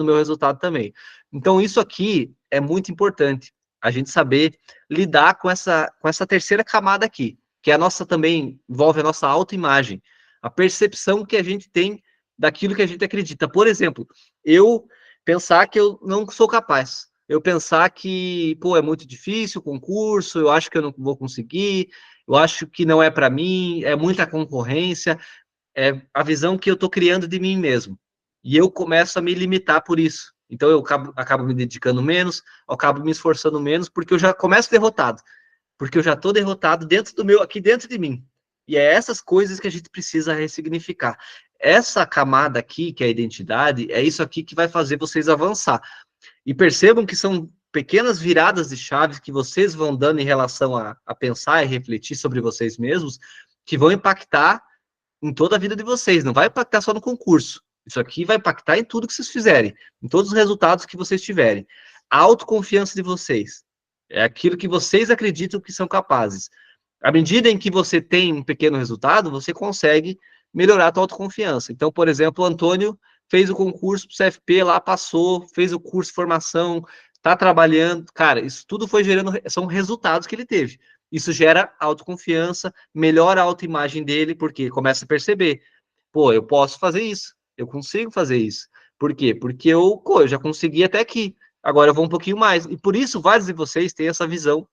meu resultado também. Então, isso aqui é muito importante, a gente saber lidar com essa terceira camada aqui, que é a nossa também, envolve a nossa autoimagem, a percepção que a gente tem daquilo que a gente acredita. Por exemplo, eu pensar que eu não sou capaz, eu pensar que, pô, é muito difícil o concurso, eu acho que eu não vou conseguir, eu acho que não é para mim, é muita concorrência, é a visão que eu estou criando de mim mesmo. E eu começo a me limitar por isso. Então eu acabo me dedicando menos, eu acabo me esforçando menos, porque eu já começo derrotado. Porque eu já estou derrotado aqui dentro de mim. E é essas coisas que a gente precisa ressignificar. Essa camada aqui, que é a identidade, é isso aqui que vai fazer vocês avançar. E percebam que são pequenas viradas de chaves que vocês vão dando em relação a pensar e refletir sobre vocês mesmos, que vão impactar em toda a vida de vocês, não vai impactar só no concurso. Isso aqui vai impactar em tudo que vocês fizerem, em todos os resultados que vocês tiverem. A autoconfiança de vocês é aquilo que vocês acreditam que são capazes. À medida em que você tem um pequeno resultado, você consegue melhorar a sua autoconfiança. Então, por exemplo, o Antônio fez o concurso para o CFP lá, passou, fez o curso de formação, está trabalhando. Cara, isso tudo foi gerando, são resultados que ele teve. Isso gera autoconfiança, melhora a autoimagem dele, porque começa a perceber, pô, eu posso fazer isso, eu consigo fazer isso. Por quê? Porque eu já consegui até aqui, agora eu vou um pouquinho mais. E por isso, vários de vocês têm essa visão.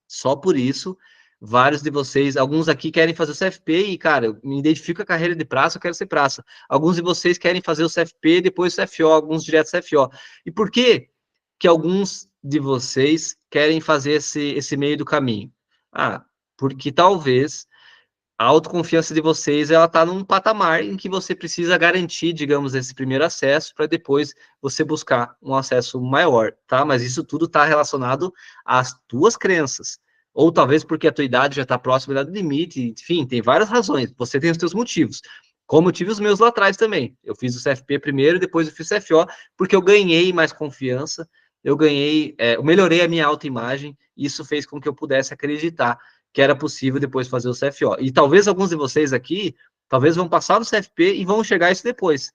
Só por isso, vários de vocês, alguns aqui querem fazer o CFP e, cara, eu me identifico com a carreira de praça, eu quero ser praça. Alguns de vocês querem fazer o CFP, depois o CFO, alguns direto CFO. E por que que alguns de vocês querem fazer esse meio do caminho? Ah, porque talvez a autoconfiança de vocês, ela está num patamar em que você precisa garantir, digamos, esse primeiro acesso para depois você buscar um acesso maior, tá? Mas isso tudo está relacionado às tuas crenças. Ou talvez porque a tua idade já está próxima do limite, enfim, tem várias razões. Você tem os teus motivos. Como eu tive os meus lá atrás também. Eu fiz o CFP primeiro, depois eu fiz o CFO, porque eu ganhei mais confiança, eu melhorei a minha autoimagem, e isso fez com que eu pudesse acreditar que era possível depois fazer o CFO. E talvez alguns de vocês aqui, talvez vão passar no CFP e vão chegar isso depois.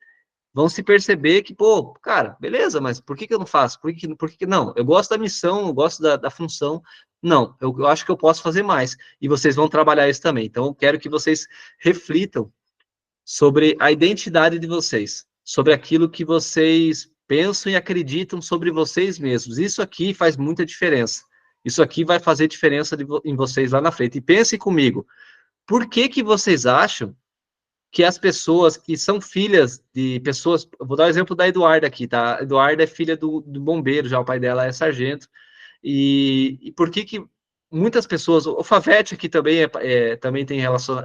Vão se perceber que, pô, cara, beleza, mas por que eu não faço? Por que não? Eu gosto da missão, eu gosto da função. Não, eu acho que eu posso fazer mais. E vocês vão trabalhar isso também. Então, eu quero que vocês reflitam sobre a identidade de vocês, sobre aquilo que vocês pensam e acreditam sobre vocês mesmos. Isso aqui faz muita diferença. Isso aqui vai fazer diferença em vocês lá na frente. E pensem comigo, por que vocês acham que as pessoas que são filhas de pessoas... Vou dar o exemplo da Eduarda aqui, tá? A Eduarda é filha do bombeiro, já o pai dela é sargento. E por que muitas pessoas... O Favete aqui também, também tem relação...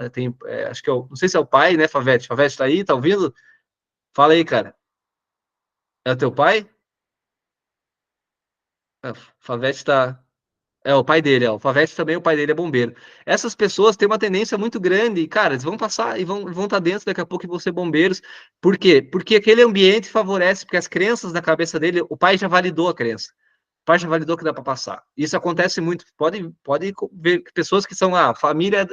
acho que não sei se é o pai, né, Favete? Favete tá aí, tá ouvindo? Fala aí, cara. É o teu pai? Favete tá... É, o pai dele, o Favete também, o pai dele é bombeiro. Essas pessoas têm uma tendência muito grande, cara, eles vão passar e vão estar dentro daqui a pouco e vão ser bombeiros. Por quê? Porque aquele ambiente favorece, porque as crenças na cabeça dele, o pai já validou a crença. pai já validou que dá para passar. Isso acontece muito. Pode ver pessoas que são, a família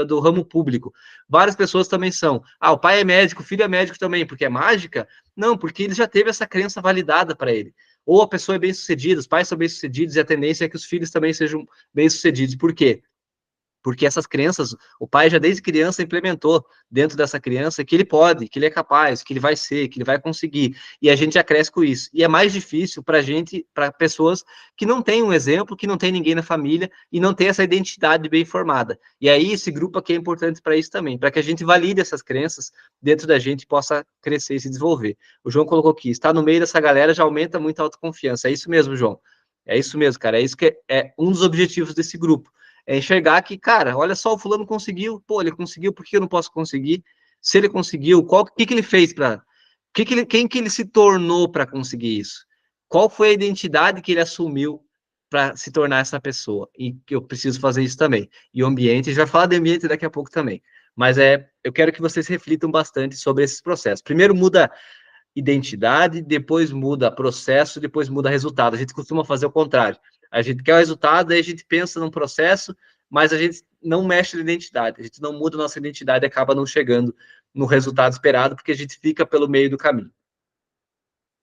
do ramo público. Várias pessoas também são. O pai é médico, o filho é médico também, porque é mágica? Não, porque ele já teve essa crença validada para ele. Ou a pessoa é bem-sucedida, os pais são bem-sucedidos e a tendência é que os filhos também sejam bem-sucedidos. Por quê? Porque essas crenças, o pai já desde criança implementou dentro dessa criança que ele pode, que ele é capaz, que ele vai ser, que ele vai conseguir. E a gente já cresce com isso. E é mais difícil para gente, para pessoas que não têm um exemplo, que não tem ninguém na família e não tem essa identidade bem formada. E aí esse grupo aqui é importante para isso também, para que a gente valide essas crenças dentro da gente e possa crescer e se desenvolver. O João colocou aqui, estar no meio dessa galera já aumenta muito a autoconfiança. É isso mesmo, João. É isso mesmo, cara. É isso que é um dos objetivos desse grupo. É enxergar que, cara, olha só, o fulano conseguiu, pô, ele conseguiu, por que eu não posso conseguir? Se ele conseguiu, o que ele fez para... Quem que ele se tornou para conseguir isso? Qual foi a identidade que ele assumiu para se tornar essa pessoa? E que eu preciso fazer isso também. E o ambiente, a gente vai falar de ambiente daqui a pouco também. Mas eu quero que vocês reflitam bastante sobre esses processos. Primeiro muda identidade, depois muda processo, depois muda resultado. A gente costuma fazer o contrário. A gente quer o resultado, aí a gente pensa num processo, mas a gente não mexe na identidade, a gente não muda a nossa identidade e acaba não chegando no resultado esperado, porque a gente fica pelo meio do caminho.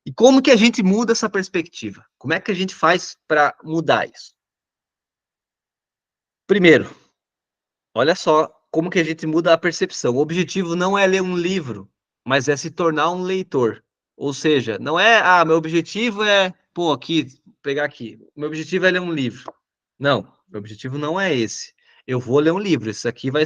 E como que a gente muda essa perspectiva? Como é que a gente faz para mudar isso? Primeiro, olha só como que a gente muda a percepção. O objetivo não é ler um livro, mas é se tornar um leitor. Ou seja, não é, meu objetivo é, pegar aqui, meu objetivo é ler um livro. Não, meu objetivo não é esse. Eu vou ler um livro, isso aqui vai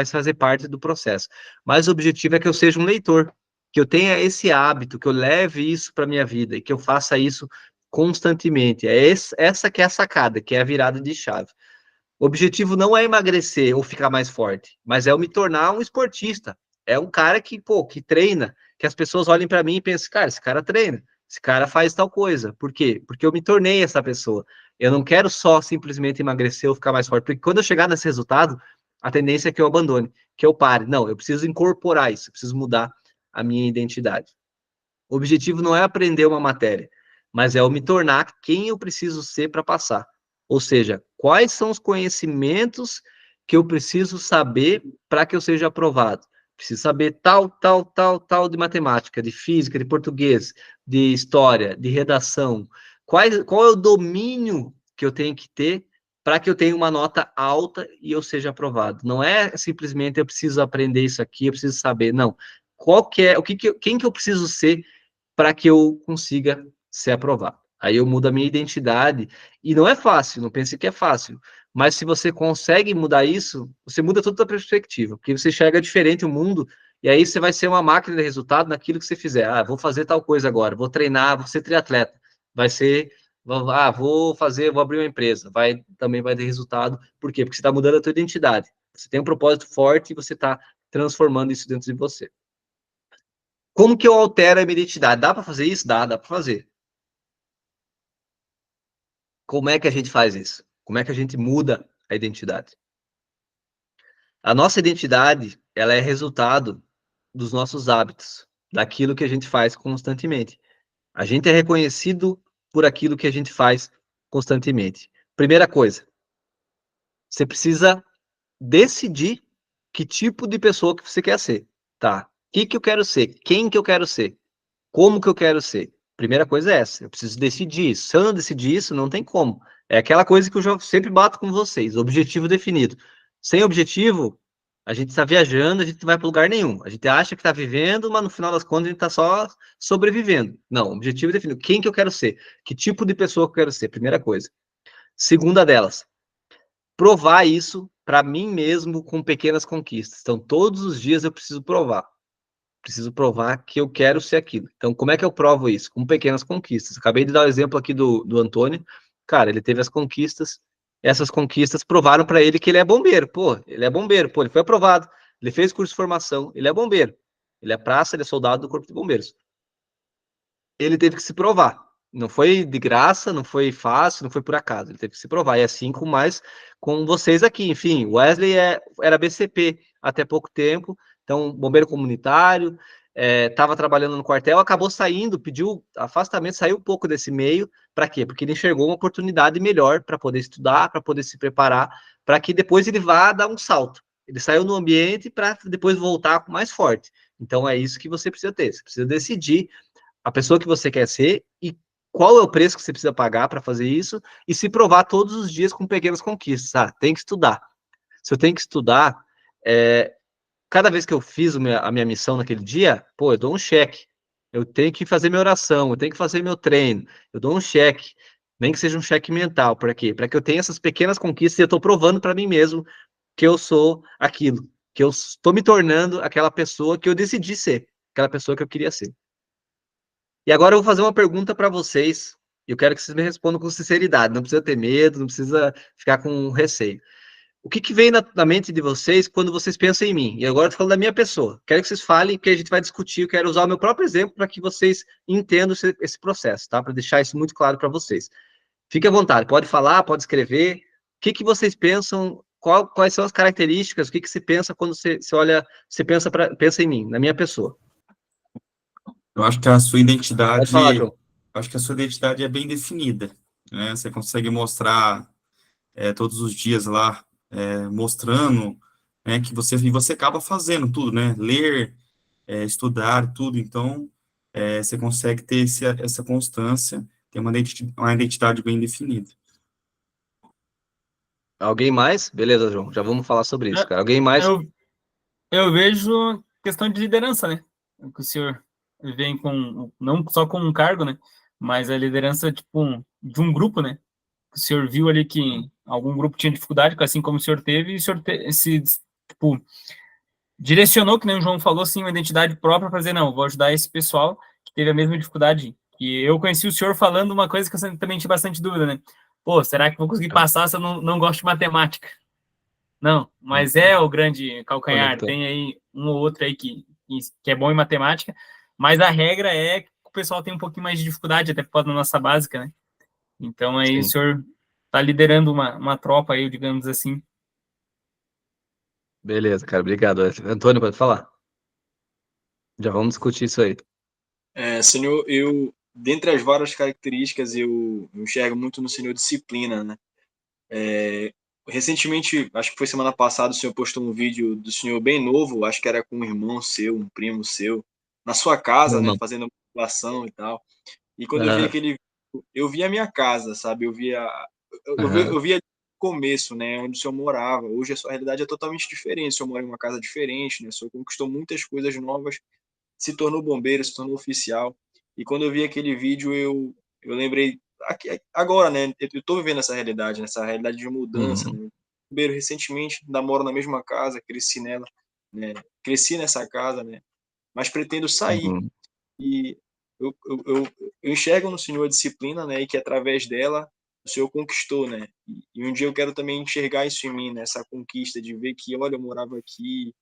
fazer parte do processo. Mas o objetivo é que eu seja um leitor, que eu tenha esse hábito, que eu leve isso para minha vida e que eu faça isso constantemente. Essa que é a sacada, que é a virada de chave. O objetivo não é emagrecer ou ficar mais forte, mas é eu me tornar um esportista. É um cara que treina, que as pessoas olhem para mim e pensem, cara, esse cara treina, esse cara faz tal coisa. Por quê? Porque eu me tornei essa pessoa. Eu não quero só simplesmente emagrecer ou ficar mais forte, porque quando eu chegar nesse resultado, a tendência é que eu abandone, que eu pare. Não, eu preciso incorporar isso, eu preciso mudar a minha identidade. O objetivo não é aprender uma matéria, mas é eu me tornar quem eu preciso ser para passar. Ou seja, quais são os conhecimentos que eu preciso saber para que eu seja aprovado? Preciso saber tal de matemática, de física, de português, de história, de redação. Qual é o domínio que eu tenho que ter para que eu tenha uma nota alta e eu seja aprovado? Não é simplesmente eu preciso aprender isso aqui, eu preciso saber. Não. Quem que eu preciso ser para que eu consiga ser aprovado? Aí eu mudo a minha identidade, e não é fácil, não pense que é fácil, mas se você consegue mudar isso, você muda toda a perspectiva, porque você enxerga diferente o mundo, e aí você vai ser uma máquina de resultado naquilo que você fizer. Vou fazer tal coisa agora, vou treinar, vou ser triatleta, vou abrir uma empresa, também vai ter resultado. Por quê? Porque você está mudando a tua identidade, você tem um propósito forte e você está transformando isso dentro de você. Como que eu altero a minha identidade? Dá para fazer isso? Dá para fazer. Como é que a gente faz isso? Como é que a gente muda a identidade? A nossa identidade, ela é resultado dos nossos hábitos, daquilo que a gente faz constantemente. A gente é reconhecido por aquilo que a gente faz constantemente. Primeira coisa, você precisa decidir que tipo de pessoa que você quer ser, tá? O que eu quero ser? Quem que eu quero ser? Como que eu quero ser? Primeira coisa é essa, eu preciso decidir isso. Se eu não decidir isso, não tem como. É aquela coisa que eu sempre bato com vocês, objetivo definido. Sem objetivo, a gente está viajando, a gente não vai para lugar nenhum. A gente acha que está vivendo, mas no final das contas a gente está só sobrevivendo. Não, objetivo definido. Quem que eu quero ser? Que tipo de pessoa que eu quero ser? Primeira coisa. Segunda delas, provar isso para mim mesmo com pequenas conquistas. Então, todos os dias eu preciso provar que eu quero ser aquilo. Então, como é que eu provo isso? Com pequenas conquistas. Acabei de dar o exemplo aqui do Antônio. Cara, ele teve as conquistas, essas conquistas provaram para ele que ele é bombeiro. Ele é bombeiro, ele foi aprovado, ele fez curso de formação, ele é bombeiro. Ele é praça, ele é soldado do Corpo de Bombeiros. Ele teve que se provar. Não foi de graça, não foi fácil, não foi por acaso. Ele teve que se provar. E assim com vocês aqui. Enfim, Wesley era BCP até pouco tempo, então bombeiro comunitário, estava trabalhando no quartel, acabou saindo, pediu afastamento, saiu um pouco desse meio. Para quê? Porque ele enxergou uma oportunidade melhor para poder estudar, para poder se preparar, para que depois ele vá dar um salto. Ele saiu no ambiente para depois voltar mais forte. Então é isso que você precisa ter. Você precisa decidir a pessoa que você quer ser e qual é o preço que você precisa pagar para fazer isso e se provar todos os dias com pequenas conquistas. Tem que estudar. Se eu tenho que estudar, cada vez que eu fiz a minha missão naquele dia, eu dou um cheque. Eu tenho que fazer minha oração, eu tenho que fazer meu treino, eu dou um cheque, nem que seja um cheque mental. Para quê? Para que eu tenha essas pequenas conquistas e eu estou provando para mim mesmo que eu sou aquilo, que eu estou me tornando aquela pessoa que eu decidi ser, aquela pessoa que eu queria ser. E agora eu vou fazer uma pergunta para vocês, e eu quero que vocês me respondam com sinceridade, não precisa ter medo, não precisa ficar com receio. O que vem na mente de vocês quando vocês pensam em mim? E agora eu estou falando da minha pessoa. Quero que vocês falem, que a gente vai discutir. Eu quero usar o meu próprio exemplo para que vocês entendam esse processo, tá? Para deixar isso muito claro para vocês. Fique à vontade, pode falar, pode escrever. O que vocês pensam? Quais são as características? O que você pensa quando você olha, você pensa em mim, na minha pessoa? Eu acho que a sua identidade, Pode falar, João. acho que a sua identidade é bem definida, né? Você consegue mostrar todos os dias lá, mostrando, né, que você acaba fazendo tudo, né? Ler, estudar, tudo. Então, você consegue ter essa constância, ter uma identidade bem definida. Alguém mais? Beleza, João. Já vamos falar sobre isso, cara. Alguém mais? Eu vejo questão de liderança, né? Que o senhor vem com, não só com um cargo, né? Mas a liderança, tipo, de um grupo, né? O senhor viu ali que algum grupo tinha dificuldade, assim como o senhor teve, e o senhor tipo, direcionou, que nem o João falou, assim, uma identidade própria para dizer, não, vou ajudar esse pessoal que teve a mesma dificuldade. E eu conheci o senhor falando uma coisa que eu também tinha bastante dúvida, né? Pô, será que vou conseguir passar se eu não gosto de matemática? Não, mas é o grande calcanhar. Tem aí um ou outro aí que é bom em matemática, mas a regra é que o pessoal tem um pouquinho mais de dificuldade, até por causa da nossa básica, né? Então aí o senhor está liderando uma tropa aí, digamos assim. Beleza, cara, obrigado. Antônio, pode falar? Já vamos discutir isso aí. Senhor, dentre as várias características, eu enxergo muito no senhor disciplina, né? Recentemente, acho que foi semana passada, o senhor postou um vídeo do senhor bem novo, acho que era com um irmão seu, um primo seu, na sua casa, né, fazendo musculação e tal. E quando eu vi aquele vídeo, eu vi a minha casa, sabe? Eu via o começo, né, onde o senhor morava. Hoje a sua realidade é totalmente diferente. O senhor mora em uma casa diferente, né? O senhor conquistou muitas coisas novas, se tornou bombeiro, se tornou oficial. E quando eu vi aquele vídeo, eu lembrei agora, né? Eu estou vivendo essa realidade, nessa realidade de mudança. Né? Bombeiro recentemente, ainda moro na mesma casa, cresci nela, né? Cresci nessa casa, né? Mas pretendo sair. E eu enxergo no senhor a disciplina, né? E que através dela o senhor conquistou, né? E um dia eu quero também enxergar isso em mim, né? Essa conquista de ver que, olha, eu morava aqui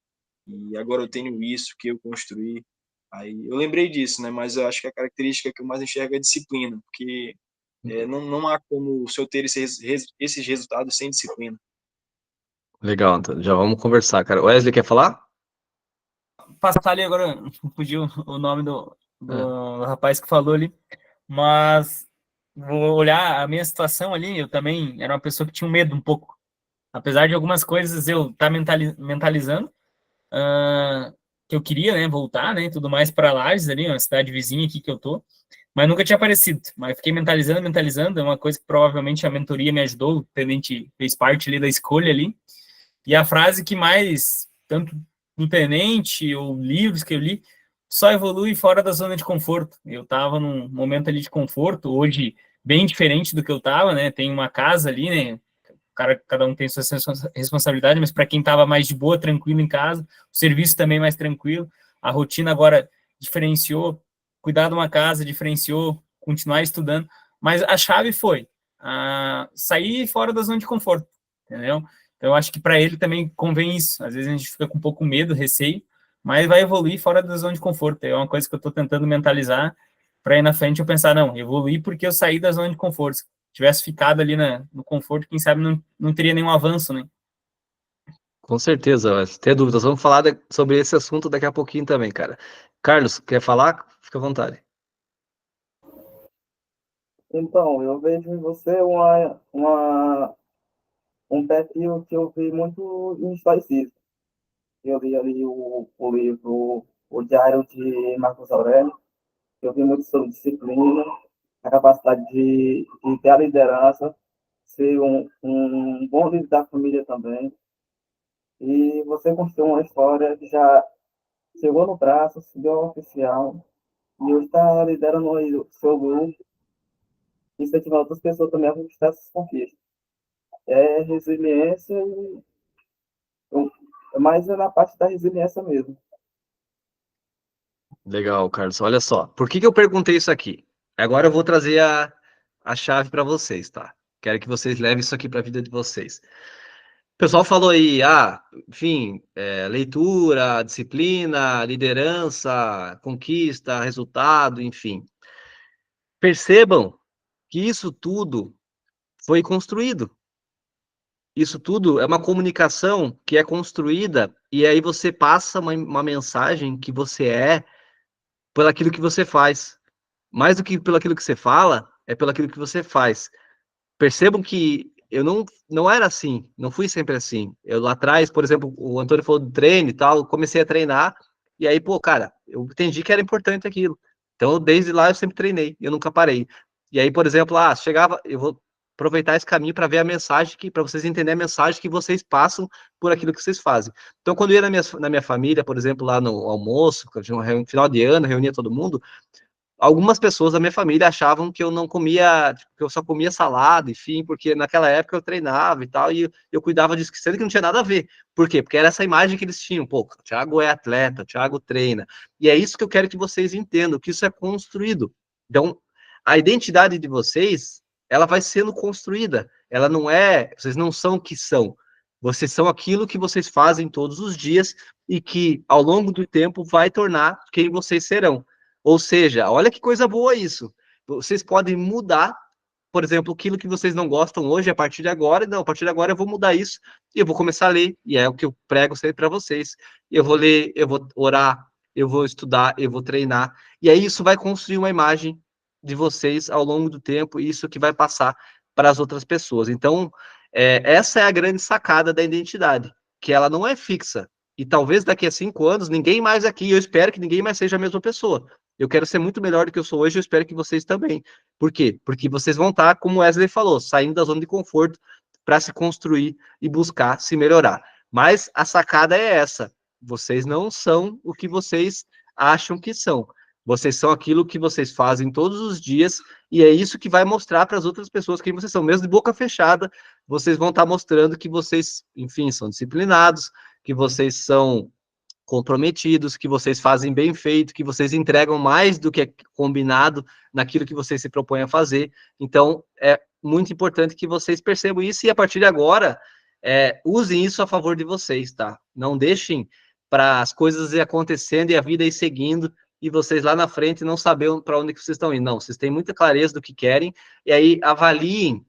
e agora eu tenho isso que eu construí. Aí eu lembrei disso, né? Mas eu acho que a característica que eu mais enxergo é a disciplina, porque não há como o senhor ter esses resultados sem disciplina. Legal, Antônio. Já vamos conversar, cara. Wesley, quer falar? Passar ali agora, fugiu o nome do rapaz que falou ali, mas vou olhar a minha situação ali, eu também era uma pessoa que tinha um medo um pouco. Apesar de algumas coisas eu estar mentalizando, que eu queria, né, voltar, né, tudo mais para Lages ali, uma cidade vizinha aqui que eu tô, mas nunca tinha aparecido. Mas fiquei mentalizando, é uma coisa que provavelmente a mentoria me ajudou, o tenente fez parte ali da escolha ali. E a frase que mais, tanto do tenente ou livros que eu li, só evolui fora da zona de conforto. Eu estava num momento ali de conforto, hoje bem diferente do que eu estava, né? Tem uma casa ali, né? Cada um tem sua responsabilidade, mas para quem estava mais de boa, tranquilo em casa, o serviço também mais tranquilo, a rotina agora diferenciou, cuidar de uma casa diferenciou, continuar estudando, mas a chave foi sair fora da zona de conforto, entendeu? Então, eu acho que para ele também convém isso. Às vezes a gente fica com um pouco medo, receio, mas vai evoluir fora da zona de conforto. É uma coisa que eu estou tentando mentalizar para ir na frente eu pensar, não, evoluir porque eu saí da zona de conforto. Se tivesse ficado ali no conforto, quem sabe não teria nenhum avanço, né? Com certeza, sem ter dúvidas. Vamos falar sobre esse assunto daqui a pouquinho também, cara. Carlos, quer falar? Fica à vontade. Então, eu vejo em você um perfil que eu vi muito em estoicismo. Eu li ali o livro O Diário de Marcos Aurélio. Eu vi muito sobre disciplina, a capacidade de ter a liderança, ser um bom líder da família também. E você construiu uma história que já chegou no braço, subiu ao oficial, e hoje está liderando aí o seu grupo, incentivando outras pessoas também a conquistar essas conquistas. É resiliência, mas é na parte da resiliência mesmo. Legal, Carlos. Olha só, por que eu perguntei isso aqui? Agora eu vou trazer a chave para vocês, tá? Quero que vocês levem isso aqui para a vida de vocês. O pessoal falou aí, enfim, leitura, disciplina, liderança, conquista, resultado, enfim. Percebam que isso tudo foi construído. Isso tudo é uma comunicação que é construída e aí você passa uma mensagem que você é por aquilo que você faz. Mais do que pelo aquilo que você fala, é pelo aquilo que você faz. Percebam que eu não era assim, não fui sempre assim. Eu lá atrás, por exemplo, o Antônio falou do treino e tal, comecei a treinar, e aí, pô, cara, eu entendi que era importante aquilo. Então, desde lá eu sempre treinei, eu nunca parei. E aí, por exemplo, chegava, eu vou aproveitar esse caminho para ver a mensagem para vocês entenderem a mensagem que vocês passam por aquilo que vocês fazem. Então, quando eu ia na minha família, por exemplo, lá no almoço, final de ano, reunia todo mundo, algumas pessoas da minha família achavam que eu não comia, que eu só comia salada, enfim, porque naquela época eu treinava e tal, e eu cuidava disso, sendo que não tinha nada a ver. Por quê? Porque era essa imagem que eles tinham. Pô, o Thiago é atleta, o Thiago treina. E é isso que eu quero que vocês entendam, que isso é construído. Então, a identidade de vocês, ela vai sendo construída. Ela não é, vocês não são o que são. Vocês são aquilo que vocês fazem todos os dias e que, ao longo do tempo, vai tornar quem vocês serão. Ou seja, olha que coisa boa isso. Vocês podem mudar, por exemplo, aquilo que vocês não gostam hoje, a partir de agora, não, a partir de agora eu vou mudar isso e eu vou começar a ler, e é o que eu prego sempre para vocês. Eu vou ler, eu vou orar, eu vou estudar, eu vou treinar, e aí isso vai construir uma imagem de vocês ao longo do tempo, e isso que vai passar para as outras pessoas. Então, essa é a grande sacada da identidade, que ela não é fixa. E talvez daqui a 5 anos, ninguém mais aqui, eu espero que ninguém mais seja a mesma pessoa. Eu quero ser muito melhor do que eu sou hoje, eu espero que vocês também. Por quê? Porque vocês vão estar, como o Wesley falou, saindo da zona de conforto para se construir e buscar se melhorar. Mas a sacada é essa. Vocês não são o que vocês acham que são. Vocês são aquilo que vocês fazem todos os dias e é isso que vai mostrar para as outras pessoas quem vocês são. Mesmo de boca fechada, vocês vão estar mostrando que vocês, enfim, são disciplinados, que vocês são comprometidos, que vocês fazem bem feito, que vocês entregam mais do que é combinado naquilo que vocês se propõem a fazer. Então, é muito importante que vocês percebam isso e, a partir de agora, usem isso a favor de vocês, tá? Não deixem para as coisas ir acontecendo e a vida ir seguindo e vocês lá na frente não saberem para onde que vocês estão indo. Não, vocês têm muita clareza do que querem e aí avaliem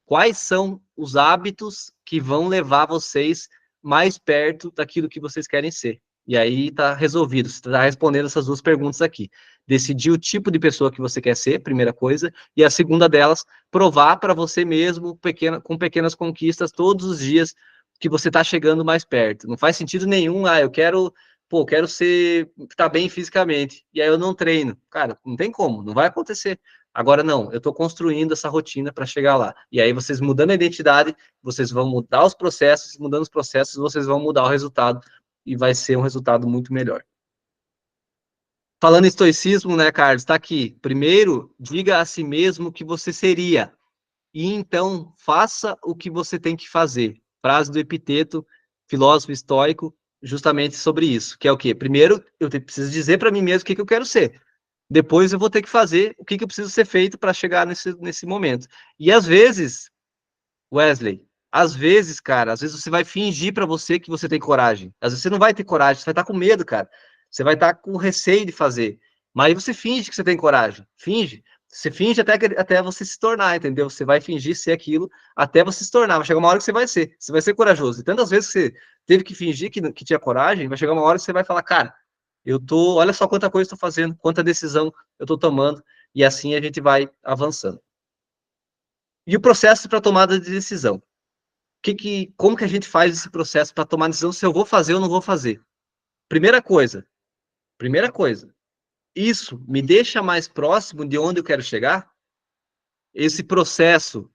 quais são os hábitos que vão levar vocês mais perto daquilo que vocês querem ser. E aí está resolvido, você está respondendo essas duas perguntas aqui. Decidir o tipo de pessoa que você quer ser, primeira coisa, e a segunda delas, provar para você mesmo, com pequenas conquistas, todos os dias, que você está chegando mais perto. Não faz sentido nenhum, eu quero estar bem fisicamente, e aí eu não treino. Cara, não tem como, não vai acontecer. Agora não, eu estou construindo essa rotina para chegar lá. E aí vocês mudando a identidade, vocês vão mudar os processos, mudando os processos, vocês vão mudar o resultado, e vai ser um resultado muito melhor. Falando em estoicismo, né, Carlos, está aqui. Primeiro, diga a si mesmo o que você seria, e então faça o que você tem que fazer. Frase do Epiteto, filósofo estoico, justamente sobre isso, que é o quê? Primeiro, eu preciso dizer para mim mesmo o que eu quero ser. Depois eu vou ter que fazer o que eu preciso ser feito para chegar nesse momento. E às vezes, Wesley, às vezes, cara, às vezes você vai fingir para você que você tem coragem. Às vezes você não vai ter coragem, você vai estar com medo, cara. Você vai estar com receio de fazer. Mas aí você finge que você tem coragem. Finge. Você finge até você se tornar, entendeu? Você vai fingir ser aquilo até você se tornar. Vai chegar uma hora que você vai ser. Você vai ser corajoso. E tantas vezes que você teve que fingir que tinha coragem, vai chegar uma hora que você vai falar, cara, olha só quanta coisa eu tô fazendo, quanta decisão eu tô tomando. E assim a gente vai avançando. E o processo para tomada de decisão. Como que a gente faz esse processo para tomar decisão se eu vou fazer ou não vou fazer? Primeira coisa, isso me deixa mais próximo de onde eu quero chegar? Esse processo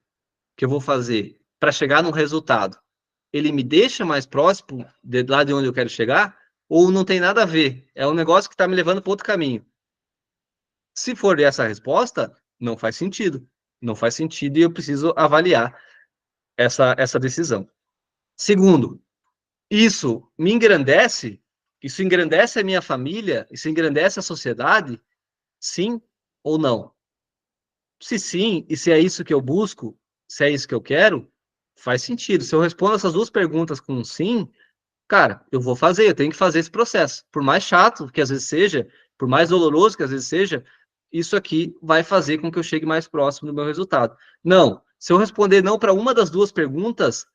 que eu vou fazer para chegar num resultado, ele me deixa mais próximo de lá de onde eu quero chegar? Ou não tem nada a ver? É um negócio que está me levando para outro caminho. Se for essa a resposta, não faz sentido. Não faz sentido e eu preciso avaliar essa decisão. Segundo, isso me engrandece? Isso engrandece a minha família? Isso engrandece a sociedade? Sim ou não? Se sim, e se é isso que eu busco, se é isso que eu quero, faz sentido. Se eu respondo essas duas perguntas com um sim, cara, eu vou fazer, eu tenho que fazer esse processo. Por mais chato que às vezes seja, por mais doloroso que às vezes seja, isso aqui vai fazer com que eu chegue mais próximo do meu resultado. Não, se eu responder não para uma das duas perguntas,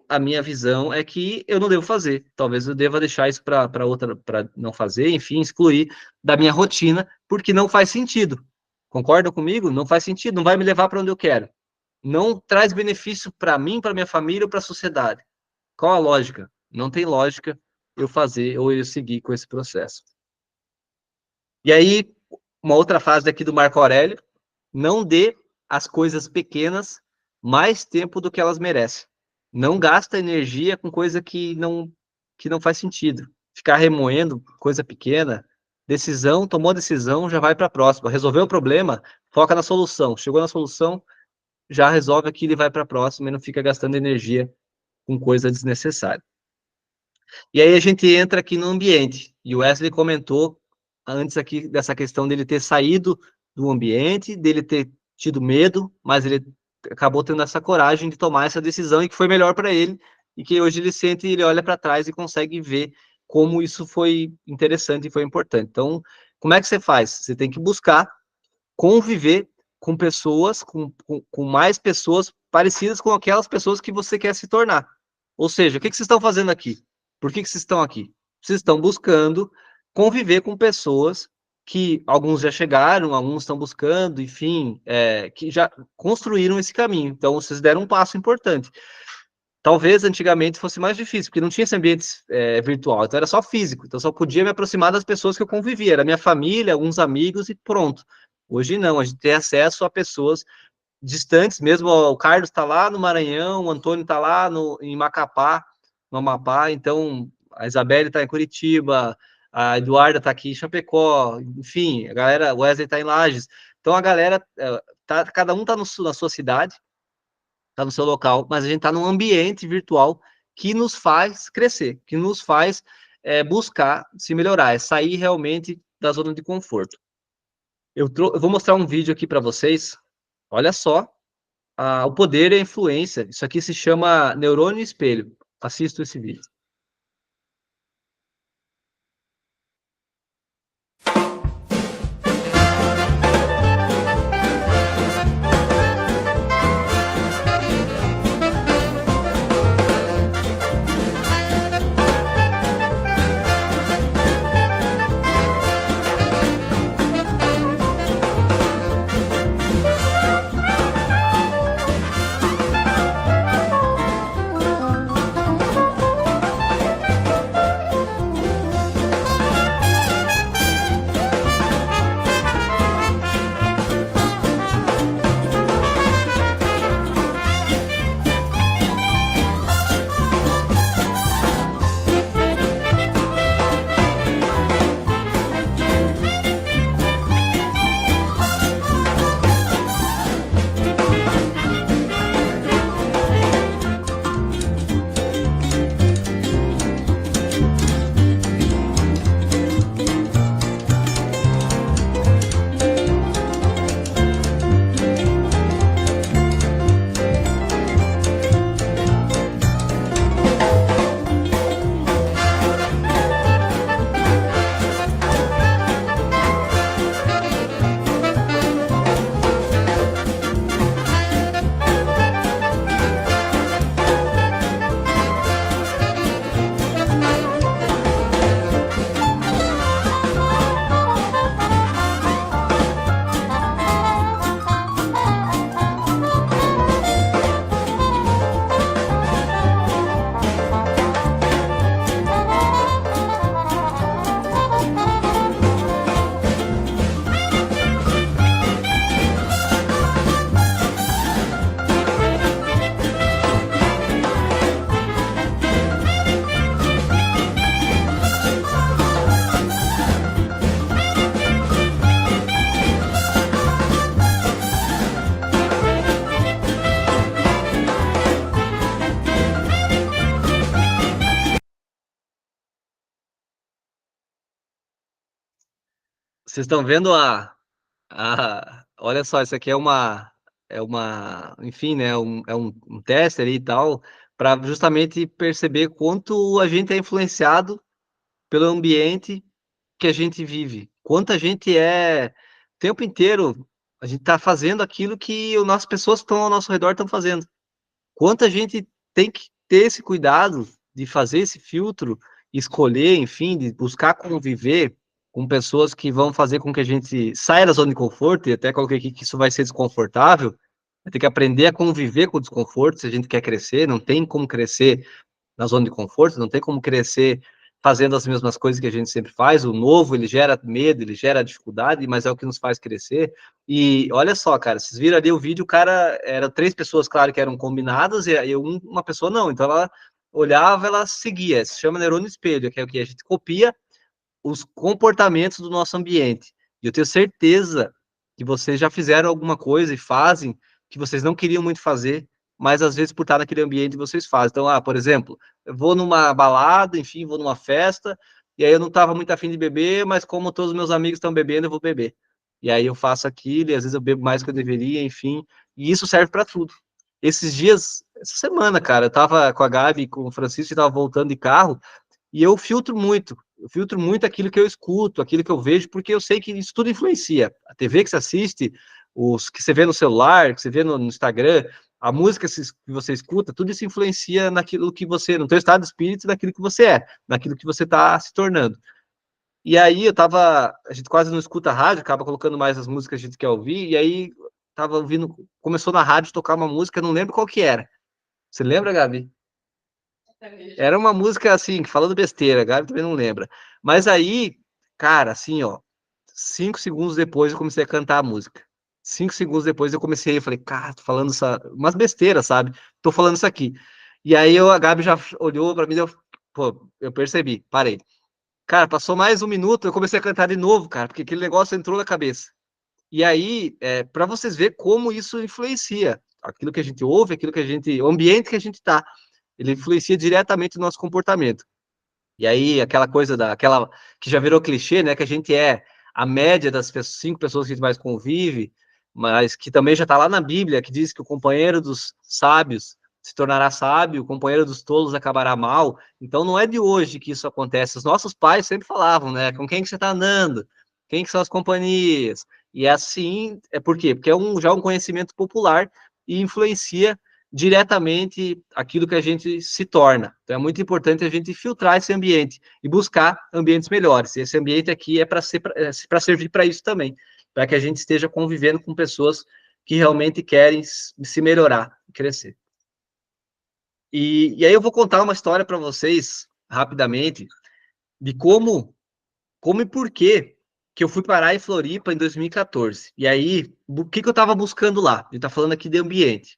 a minha visão é que eu não devo fazer. Talvez eu deva deixar isso para outra, para não fazer, enfim, excluir da minha rotina, porque não faz sentido. Concorda comigo? Não faz sentido, não vai me levar para onde eu quero. Não traz benefício para mim, para minha família ou para a sociedade. Qual a lógica? Não tem lógica eu fazer ou eu seguir com esse processo. E aí, uma outra frase aqui do Marco Aurélio: não dê às coisas pequenas mais tempo do que elas merecem. Não gasta energia com coisa que não faz sentido. Ficar remoendo coisa pequena, tomou a decisão, já vai para a próxima. Resolveu o problema, foca na solução. Chegou na solução, já resolve aquilo e vai para a próxima e não fica gastando energia com coisa desnecessária. E aí a gente entra aqui no ambiente. E o Wesley comentou antes aqui dessa questão dele ter saído do ambiente, dele ter tido medo, mas ele acabou tendo essa coragem de tomar essa decisão e que foi melhor para ele, e que hoje ele olha para trás e consegue ver como isso foi interessante e foi importante. Então, como é que você faz? Você tem que buscar conviver com pessoas, com mais pessoas parecidas com aquelas pessoas que você quer se tornar. Ou seja, o que vocês estão fazendo aqui? Por que vocês estão aqui? Vocês estão buscando conviver com pessoas que alguns já chegaram, alguns estão buscando, enfim, que já construíram esse caminho. Então, vocês deram um passo importante. Talvez antigamente fosse mais difícil, porque não tinha esse ambiente virtual, então era só físico, então só podia me aproximar das pessoas que eu convivia, era minha família, alguns amigos e pronto. Hoje não, a gente tem acesso a pessoas distantes, mesmo o Carlos está lá no Maranhão, o Antônio está lá em Macapá, no Amapá, então a Isabelle está em Curitiba, a Eduarda está aqui em Chapecó, enfim, a galera, o Wesley está em Lages, então a galera, cada um está na sua cidade, está no seu local, mas a gente está num ambiente virtual que nos faz crescer, que nos faz buscar se melhorar, sair realmente da zona de conforto. Eu vou mostrar um vídeo aqui para vocês, olha só, o poder e a influência, isso aqui se chama Neurônio Espelho, assista esse vídeo. Vocês estão vendo olha só, isso aqui enfim, né, um teste ali e tal, para justamente perceber quanto a gente é influenciado pelo ambiente que a gente vive. Quanta gente o tempo inteiro, a gente está fazendo aquilo que as pessoas que estão ao nosso redor estão fazendo. Quanta gente tem que ter esse cuidado de fazer esse filtro, escolher, enfim, de buscar conviver com pessoas que vão fazer com que a gente saia da zona de conforto, e até coloquei aqui que isso vai ser desconfortável, vai ter que aprender a conviver com o desconforto se a gente quer crescer, não tem como crescer na zona de conforto, não tem como crescer fazendo as mesmas coisas que a gente sempre faz. O novo, ele gera medo, ele gera dificuldade, mas é o que nos faz crescer. E olha só, cara, vocês viram ali o vídeo, o cara, eram 3 pessoas, claro, que eram combinadas, e uma pessoa não. Então ela olhava, ela seguia. Se chama neurônio espelho, que é o que a gente copia os comportamentos do nosso ambiente. E eu tenho certeza que vocês já fizeram alguma coisa e fazem que vocês não queriam muito fazer, mas às vezes por estar naquele ambiente vocês fazem. Então, por exemplo, eu vou numa balada, enfim, vou numa festa, e aí eu não estava muito afim de beber, mas como todos os meus amigos estão bebendo, eu vou beber. E aí eu faço aquilo, e às vezes eu bebo mais do que eu deveria, enfim, e isso serve para tudo. Esses dias, essa semana, cara, eu tava com a Gabi, com o Francisco, e tava voltando de carro, e eu filtro muito aquilo que eu escuto, aquilo que eu vejo, porque eu sei que isso tudo influencia. A TV que você assiste, os que você vê no celular, que você vê no Instagram, a música que você escuta, tudo isso influencia naquilo que você, no teu estado de espírito, naquilo que você é, naquilo que você está se tornando. E aí a gente quase não escuta a rádio, acaba colocando mais as músicas que a gente quer ouvir, e aí tava ouvindo, começou na rádio tocar uma música, não lembro qual que era. Você lembra, Gabi? Era uma música assim, falando besteira, a Gabi também não lembra. Mas aí, cara, assim, ó, 5 segundos depois eu comecei a cantar a música. 5 segundos depois eu comecei, eu falei, cara, tô falando umas besteiras, sabe? Tô falando isso aqui. E aí a Gabi já olhou pra mim e eu percebi, parei. Cara, passou mais um minuto, eu comecei a cantar de novo, cara, porque aquele negócio entrou na cabeça. E aí, para vocês verem como isso influencia aquilo que a gente ouve, o ambiente que a gente tá, ele influencia diretamente no nosso comportamento. E aí, aquela coisa aquela que já virou clichê, né, que a gente é a média das 5 pessoas que a gente mais convive, mas que também já está lá na Bíblia, que diz que o companheiro dos sábios se tornará sábio, o companheiro dos tolos acabará mal. Então, não é de hoje que isso acontece. Os nossos pais sempre falavam, né, com quem que você está andando, quem que são as companhias. E assim, por quê? Porque é já um conhecimento popular e influencia diretamente aquilo que a gente se torna. Então é muito importante a gente filtrar esse ambiente e buscar ambientes melhores. E esse ambiente aqui é para servir para isso também, para que a gente esteja convivendo com pessoas que realmente querem se melhorar, crescer. E aí eu vou contar uma história para vocês, rapidamente, de como e por que eu fui parar em Floripa em 2014. E aí, o que eu estava buscando lá? A gente está falando aqui de ambiente.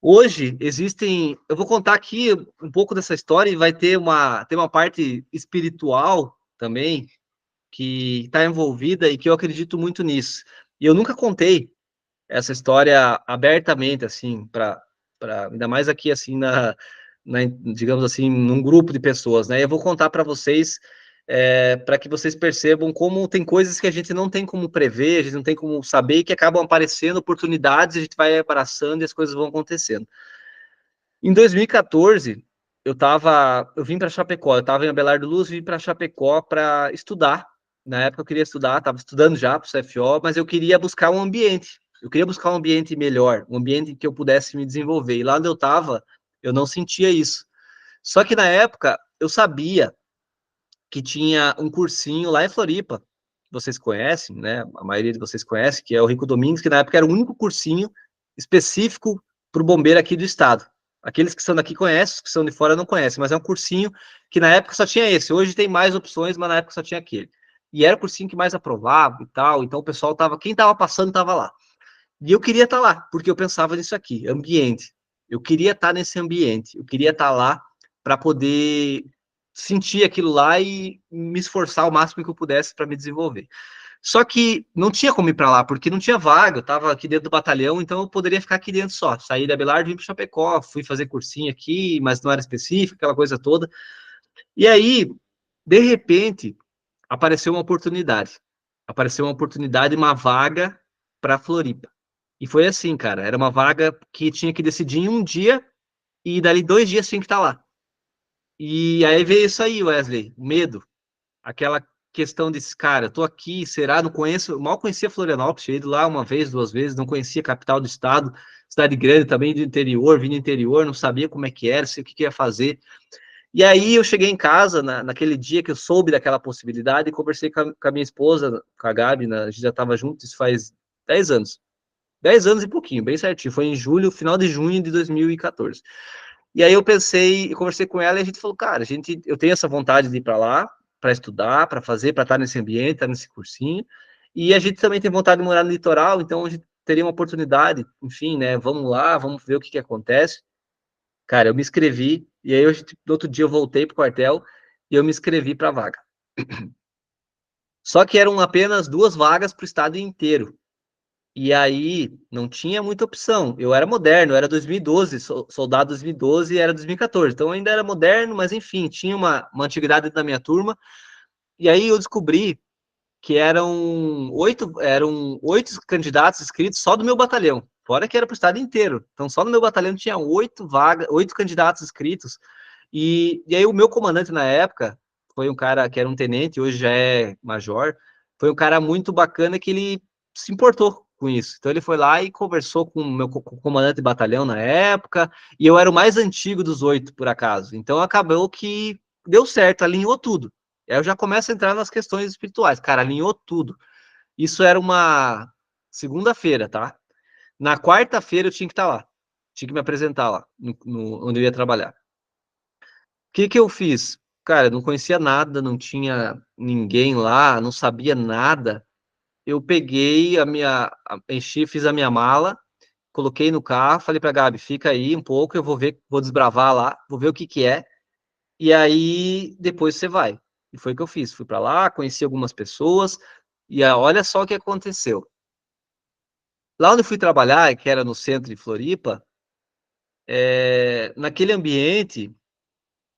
Hoje existem, eu vou contar aqui um pouco dessa história e vai ter uma parte espiritual também que está envolvida e que eu acredito muito nisso. E eu nunca contei essa história abertamente, assim, ainda mais aqui, assim, digamos assim, num grupo de pessoas, né? Eu vou contar para vocês, para que vocês percebam como tem coisas que a gente não tem como prever, a gente não tem como saber, e que acabam aparecendo oportunidades, a gente vai abraçando e as coisas vão acontecendo. Em 2014, eu vim para Chapecó, eu estava em Abelardo Luz, vim para Chapecó para estudar. Na época eu queria estudar, estava estudando já para o CFO, mas eu queria buscar um ambiente. Eu queria buscar um ambiente melhor, um ambiente em que eu pudesse me desenvolver. E lá onde eu estava, eu não sentia isso. Só que na época, eu sabia que tinha um cursinho lá em Floripa, que vocês conhecem, né? A maioria de vocês conhece, que é o Rico Domingues, que na época era o único cursinho específico para o bombeiro aqui do estado. Aqueles que são daqui conhecem, os que são de fora não conhecem, mas é um cursinho que na época só tinha esse. Hoje tem mais opções, mas na época só tinha aquele. E era o cursinho que mais aprovava e tal, então o pessoal quem estava passando estava lá. E eu queria estar lá, porque eu pensava nisso aqui, ambiente. Eu queria estar nesse ambiente, eu queria estar lá para poder sentir aquilo lá e me esforçar o máximo que eu pudesse para me desenvolver. Só que não tinha como ir para lá, porque não tinha vaga, eu estava aqui dentro do batalhão, então eu poderia ficar aqui dentro só. Saí da Abelardo, vim para Chapecó, fui fazer cursinho aqui, mas não era específico, aquela coisa toda. E aí, de repente, apareceu uma oportunidade. apareceu uma oportunidade, uma vaga para Floripa. E foi assim, cara, era uma vaga que tinha que decidir em um dia e dali 2 dias tinha que estar lá. E aí veio isso aí, Wesley, medo, aquela questão desse cara, eu tô aqui, será? Não conheço, mal conhecia Florianópolis, tinha ido lá uma vez, 2 vezes, não conhecia a capital do estado, cidade grande também do interior, vim do interior, não sabia como é que era, sei o que ia fazer. E aí eu cheguei em casa, naquele dia que eu soube daquela possibilidade, e conversei com a minha esposa, com a Gabi, a gente já estava junto, isso faz 10 anos. 10 anos e pouquinho, bem certinho. Foi em julho, final de junho de 2014. E aí eu pensei, eu conversei com ela e a gente falou, cara, eu tenho essa vontade de ir para lá, para estudar, para fazer, para estar nesse ambiente, estar nesse cursinho. E a gente também tem vontade de morar no litoral, então a gente teria uma oportunidade, enfim, né? Vamos lá, vamos ver o que acontece. Cara, eu me inscrevi, e aí no outro dia eu voltei pro quartel e eu me inscrevi para a vaga. Só que eram apenas 2 vagas para o estado inteiro. E aí não tinha muita opção. Eu era moderno, eu era 2012, soldado 2012 e era 2014. Então ainda era moderno, mas enfim, tinha uma antiguidade da minha turma. E aí eu descobri que eram 8 candidatos inscritos só do meu batalhão. Fora que era para o estado inteiro. Então só no meu batalhão tinha 8 candidatos inscritos. E aí o meu comandante na época foi um cara que era um tenente, hoje já é major. Foi um cara muito bacana que ele se importou com isso. Então ele foi lá e conversou com o meu comandante de batalhão na época, e eu era o mais antigo dos 8, por acaso. Então acabou que deu certo, alinhou tudo. Aí eu já começo a entrar nas questões espirituais. Cara, alinhou tudo. Isso era uma segunda-feira, tá? Na quarta-feira eu tinha que estar lá. Tinha que me apresentar lá, onde eu ia trabalhar. O que eu fiz? Cara, eu não conhecia nada, não tinha ninguém lá, não sabia nada. Eu peguei enchi, fiz a minha mala, coloquei no carro, falei pra Gabi, fica aí um pouco, eu vou ver, vou desbravar lá, vou ver o que é, e aí depois você vai. E foi o que eu fiz, fui pra lá, conheci algumas pessoas, e olha só o que aconteceu. Lá onde eu fui trabalhar, que era no centro de Floripa, naquele ambiente,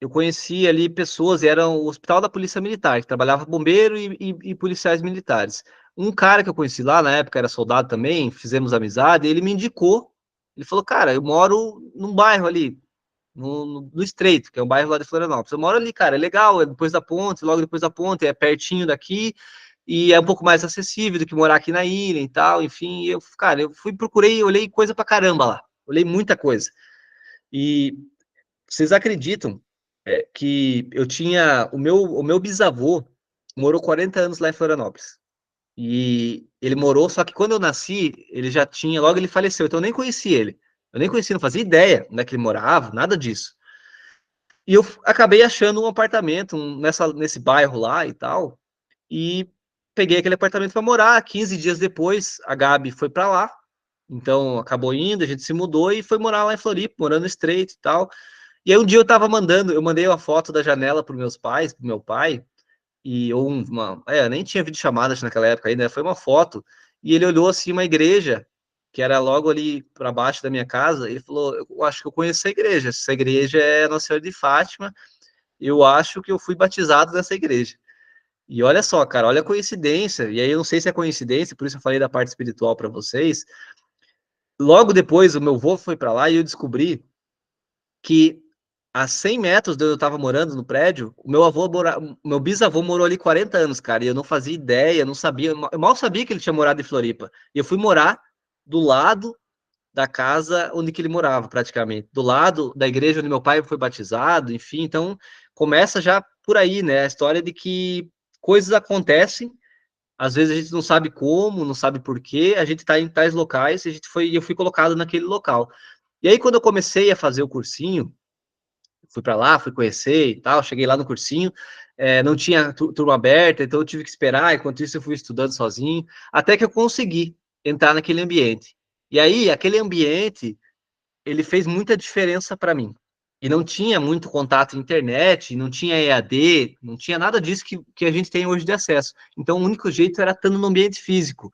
eu conheci ali pessoas, era o Hospital da Polícia Militar, que trabalhava bombeiro e policiais militares. Um cara que eu conheci lá, na época era soldado também, fizemos amizade, ele me indicou, ele falou, cara, eu moro num bairro ali, no Estreito, que é um bairro lá de Florianópolis. Eu moro ali, cara, é legal, é depois da ponte, logo depois da ponte, é pertinho daqui, e é um pouco mais acessível do que morar aqui na ilha e tal, enfim, cara, eu procurei, olhei coisa pra caramba lá, olhei muita coisa. E vocês acreditam que eu tinha, o meu bisavô morou 40 anos lá em Florianópolis. E ele morou, só que quando eu nasci, ele já tinha, logo ele faleceu, então eu nem conheci ele. Eu nem conhecia, não fazia ideia onde é que ele morava, nada disso. E eu acabei achando um apartamento nesse bairro lá e tal, e peguei aquele apartamento para morar. 15 dias depois, a Gabi foi para lá, então acabou indo, a gente se mudou e foi morar lá em Floripa, morando no Estreito e tal. E aí um dia eu mandei uma foto da janela para meus pais, pro meu pai, nem tinha vídeo chamadas naquela época ainda, foi uma foto, e ele olhou assim uma igreja, que era logo ali para baixo da minha casa, e ele falou, eu acho que eu conheço essa igreja é Nossa Senhora de Fátima, eu acho que eu fui batizado nessa igreja. E olha só, cara, olha a coincidência, e aí eu não sei se é coincidência, por isso eu falei da parte espiritual para vocês. Logo depois, o meu avô foi para lá e eu descobri que a 100 metros de onde eu estava morando no prédio, meu bisavô morou ali 40 anos, cara, e eu não fazia ideia, não sabia, eu mal sabia que ele tinha morado em Floripa. E eu fui morar do lado da casa onde que ele morava, praticamente, do lado da igreja onde meu pai foi batizado, enfim, então começa já por aí, né, a história de que coisas acontecem, às vezes a gente não sabe como, não sabe por quê, a gente está em tais locais, eu fui colocado naquele local. E aí, quando eu comecei a fazer o cursinho, fui para lá, fui conhecer e tal, cheguei lá no cursinho, não tinha turma aberta, então eu tive que esperar, enquanto isso eu fui estudando sozinho, até que eu consegui entrar naquele ambiente. E aí, aquele ambiente, ele fez muita diferença para mim. E não tinha muito contato na internet, não tinha EAD, não tinha nada disso que a gente tem hoje de acesso. Então, o único jeito era estando no ambiente físico.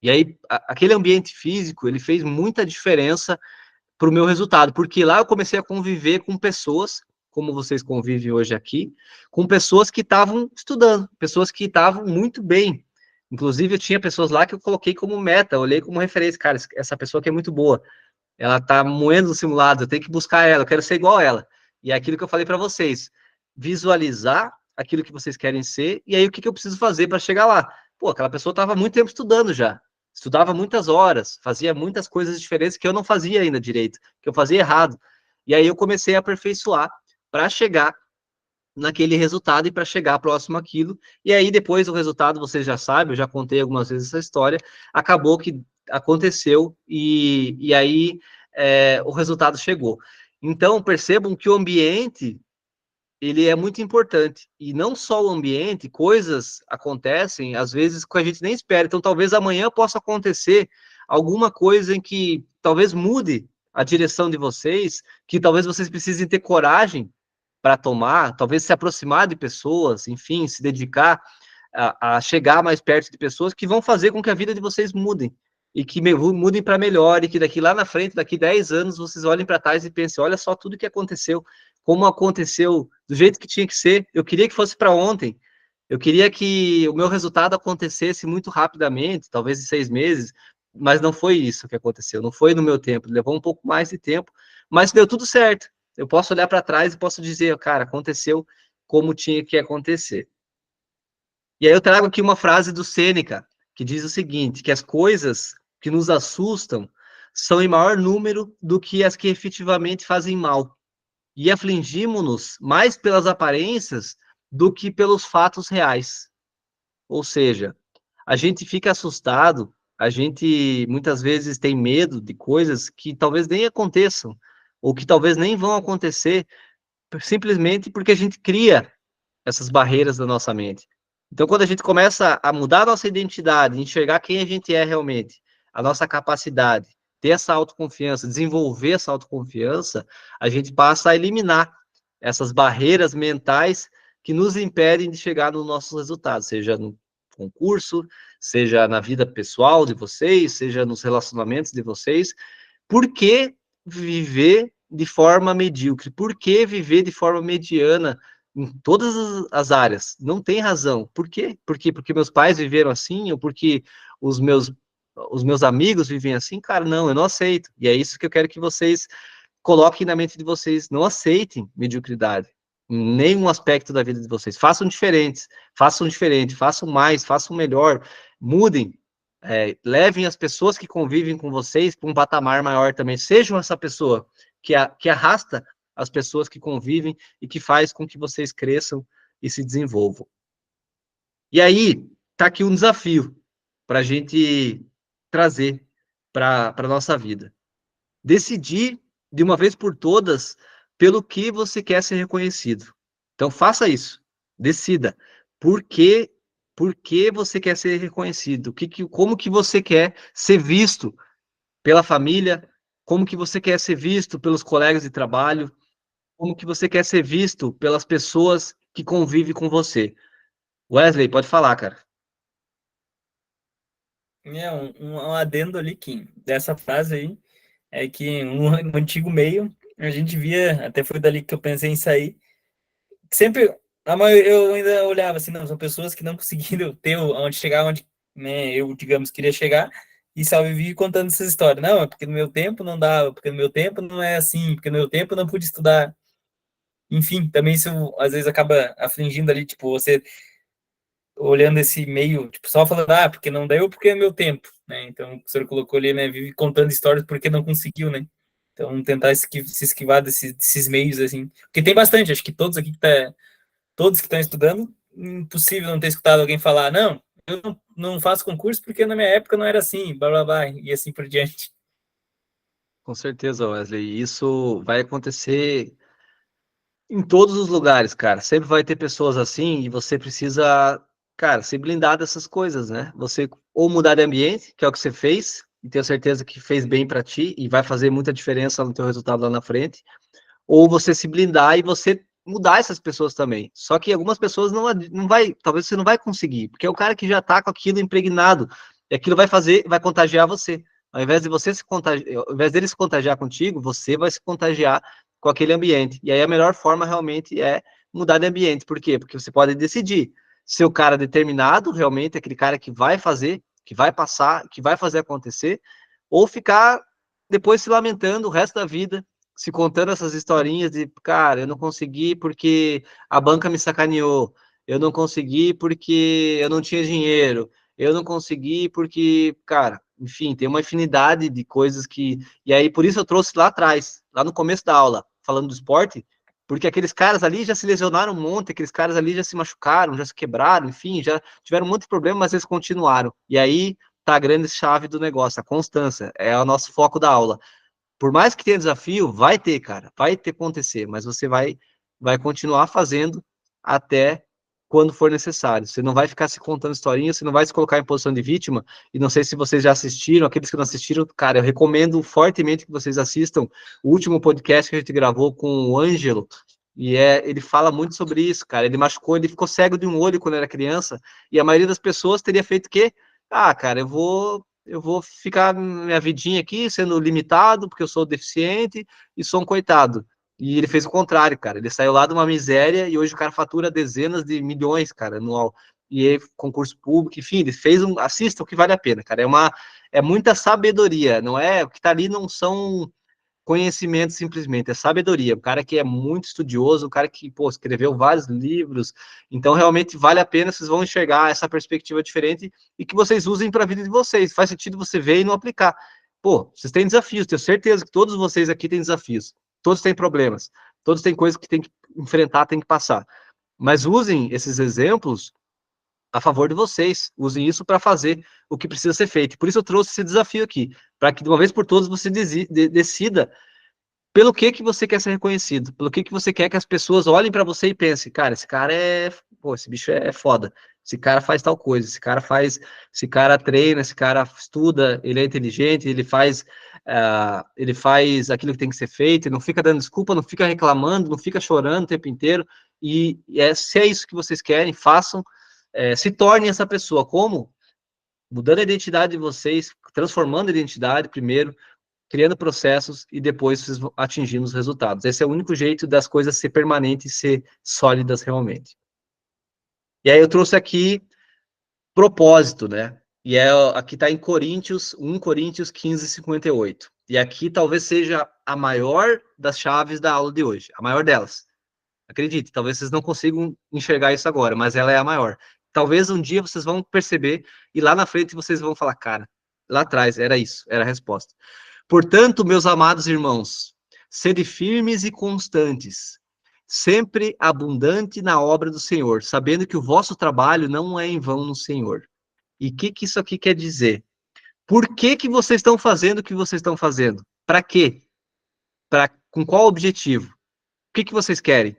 E aí, aquele ambiente físico, ele fez muita diferença para o meu resultado, porque lá eu comecei a conviver com pessoas, como vocês convivem hoje aqui, com pessoas que estavam estudando, pessoas que estavam muito bem, Inclusive, eu tinha pessoas lá que eu coloquei como meta, olhei como referência, cara, essa pessoa aqui é muito boa, ela tá moendo no simulado, eu tenho que buscar ela, eu quero ser igual a ela. E é aquilo que eu falei para vocês, visualizar aquilo que vocês querem ser, e aí o que eu preciso fazer para chegar lá? Pô, aquela pessoa estava muito tempo estudando já, estudava muitas horas, fazia muitas coisas diferentes que eu não fazia ainda direito, que eu fazia errado. E aí eu comecei a aperfeiçoar para chegar naquele resultado e para chegar próximo àquilo. E aí depois o resultado, vocês já sabem, eu já contei algumas vezes essa história, acabou que aconteceu e aí o resultado chegou. Então, percebam que o ambiente, ele é muito importante. E não só o ambiente, coisas acontecem, às vezes, que a gente nem espera. Então, talvez amanhã possa acontecer alguma coisa em que talvez mude a direção de vocês, que talvez vocês precisem ter coragem para tomar, talvez se aproximar de pessoas, enfim, se dedicar a chegar mais perto de pessoas que vão fazer com que a vida de vocês mudem e que mudem para melhor, e que daqui lá na frente, daqui 10 anos, vocês olhem para trás e pensem, olha só tudo que aconteceu, como aconteceu, do jeito que tinha que ser, eu queria que fosse para ontem, eu queria que o meu resultado acontecesse muito rapidamente, talvez em 6 meses, mas não foi isso que aconteceu, não foi no meu tempo, levou um pouco mais de tempo, mas deu tudo certo. Eu posso olhar para trás e posso dizer, cara, aconteceu como tinha que acontecer. E aí eu trago aqui uma frase do Sêneca, que diz o seguinte, que as coisas que nos assustam são em maior número do que as que efetivamente fazem mal. E afligimos-nos mais pelas aparências do que pelos fatos reais. Ou seja, a gente fica assustado, a gente muitas vezes tem medo de coisas que talvez nem aconteçam, ou que talvez nem vão acontecer, simplesmente porque a gente cria essas barreiras da nossa mente. Então, quando a gente começa a mudar a nossa identidade, enxergar quem a gente é realmente, a nossa capacidade, ter essa autoconfiança, desenvolver essa autoconfiança, a gente passa a eliminar essas barreiras mentais que nos impedem de chegar nos nossos resultados, seja no concurso, seja na vida pessoal de vocês, seja nos relacionamentos de vocês. Por que viver de forma medíocre? Por que viver de forma mediana em todas as áreas? Não tem razão. Por quê? Porque meus pais viveram assim, ou porque os meus amigos vivem assim? Cara, não, eu não aceito. E é isso que eu quero que vocês coloquem na mente de vocês. Não aceitem mediocridade em nenhum aspecto da vida de vocês. Façam diferente, façam mais, façam melhor, mudem. Levem as pessoas que convivem com vocês para um patamar maior também. Sejam essa pessoa que arrasta as pessoas que convivem e que faz com que vocês cresçam e se desenvolvam. E aí, tá aqui um desafio para a gente trazer para a nossa vida. Decidir, de uma vez por todas, pelo que você quer ser reconhecido. Então, faça isso. Decida. Por que você quer ser reconhecido? Como que você quer ser visto pela família? Como que você quer ser visto pelos colegas de trabalho? Como que você quer ser visto pelas pessoas que convivem com você? Wesley, pode falar, cara. Um adendo ali, Kim, dessa frase aí, é que no antigo meio, a gente via, até foi dali que eu pensei em sair, sempre, eu ainda olhava assim, não, são pessoas que não conseguiram ter onde chegar, onde, né, eu, digamos, queria chegar, e só vivi contando essa história. Não, é porque no meu tempo não dava, porque no meu tempo não é assim, porque no meu tempo eu não pude estudar. Enfim, também isso às vezes acaba afligindo ali, tipo, você olhando esse meio, tipo, só falando, porque não deu, porque é meu tempo, né? Então, o senhor colocou ali, né, vive contando histórias porque não conseguiu, né? Então, tentar se esquivar desses meios, assim. Porque tem bastante, acho que todos aqui todos que estão estudando, impossível não ter escutado alguém falar, não, eu não faço concurso porque na minha época não era assim, blá, blá, blá, e assim por diante. Com certeza, Wesley. Isso vai acontecer em todos os lugares, cara. Sempre vai ter pessoas assim e você precisa, cara, se blindar dessas coisas, né? Você ou mudar de ambiente, que é o que você fez, e tenho certeza que fez bem para ti e vai fazer muita diferença no teu resultado lá na frente, ou você se blindar e você mudar essas pessoas também. Só que algumas pessoas não vai, talvez você não vai conseguir, porque é o cara que já tá com aquilo impregnado, e aquilo vai contagiar você. Ao invés de você se contagiar, ao invés dele se contagiar contigo, você vai se contagiar com aquele ambiente. E aí a melhor forma realmente é mudar de ambiente. Por quê? Porque você pode decidir. ser o cara determinado, realmente, aquele cara que vai fazer, que vai passar, que vai fazer acontecer, ou ficar depois se lamentando o resto da vida, se contando essas historinhas de, cara, eu não consegui porque a banca me sacaneou, eu não consegui porque eu não tinha dinheiro, eu não consegui porque, cara, enfim, tem uma infinidade de coisas que... E aí, por isso eu trouxe lá atrás, lá no começo da aula, falando do esporte, porque aqueles caras ali já se lesionaram um monte, aqueles caras ali já se machucaram, já se quebraram, enfim, já tiveram um monte de problema, mas eles continuaram. E aí tá a grande chave do negócio, a constância, é o nosso foco da aula. Por mais que tenha desafio, vai ter, cara, vai ter que acontecer, mas você vai continuar fazendo até quando for necessário. Você não vai ficar se contando historinhas, você não vai se colocar em posição de vítima, e não sei se vocês já assistiram, aqueles que não assistiram, cara, eu recomendo fortemente que vocês assistam o último podcast que a gente gravou com o Ângelo, e ele fala muito sobre isso, cara, ele machucou, ele ficou cego de um olho quando era criança, e a maioria das pessoas teria feito o quê? Ah, cara, eu vou ficar minha vidinha aqui sendo limitado, porque eu sou deficiente e sou um coitado. E ele fez o contrário, cara. Ele saiu lá de uma miséria e hoje o cara fatura dezenas de milhões, cara, anual. E aí, concurso público, enfim, ele fez um... Assista o que vale a pena, cara. É muita sabedoria, não é? O que tá ali não são conhecimento simplesmente, é sabedoria. O cara que é muito estudioso, o cara que, pô, escreveu vários livros. Então, realmente, vale a pena, vocês vão enxergar essa perspectiva diferente e que vocês usem para a vida de vocês. Faz sentido você ver e não aplicar. Pô, vocês têm desafios, tenho certeza que todos vocês aqui têm desafios. Todos têm problemas. Todos têm coisas que tem que enfrentar, tem que passar. Mas usem esses exemplos a favor de vocês. Usem isso para fazer o que precisa ser feito. Por isso eu trouxe esse desafio aqui, para que de uma vez por todas você decida pelo que você quer ser reconhecido, pelo que você quer que as pessoas olhem para você e pensem, cara, esse cara pô, esse bicho é foda, esse cara faz tal coisa, esse cara treina, esse cara estuda, ele é inteligente, ele faz aquilo que tem que ser feito, ele não fica dando desculpa, não fica reclamando, não fica chorando o tempo inteiro, se é isso que vocês querem, façam, se tornem essa pessoa. Como? Mudando a identidade de vocês, transformando a identidade primeiro, criando processos e depois vocês vão atingindo os resultados. Esse é o único jeito das coisas ser permanentes e ser sólidas realmente. E aí eu trouxe aqui propósito, né? E aqui está em Coríntios, 1 Coríntios 15, 58. E aqui talvez seja a maior das chaves da aula de hoje, a maior delas. Acredite, talvez vocês não consigam enxergar isso agora, mas ela é a maior. Talvez um dia vocês vão perceber e lá na frente vocês vão falar, cara, lá atrás era isso, era a resposta. Portanto, meus amados irmãos, sede firmes e constantes, sempre abundante na obra do Senhor, sabendo que o vosso trabalho não é em vão no Senhor. E o que isso aqui quer dizer? Por que vocês estão fazendo o que vocês estão fazendo? Para quê? Com qual objetivo? O que vocês querem?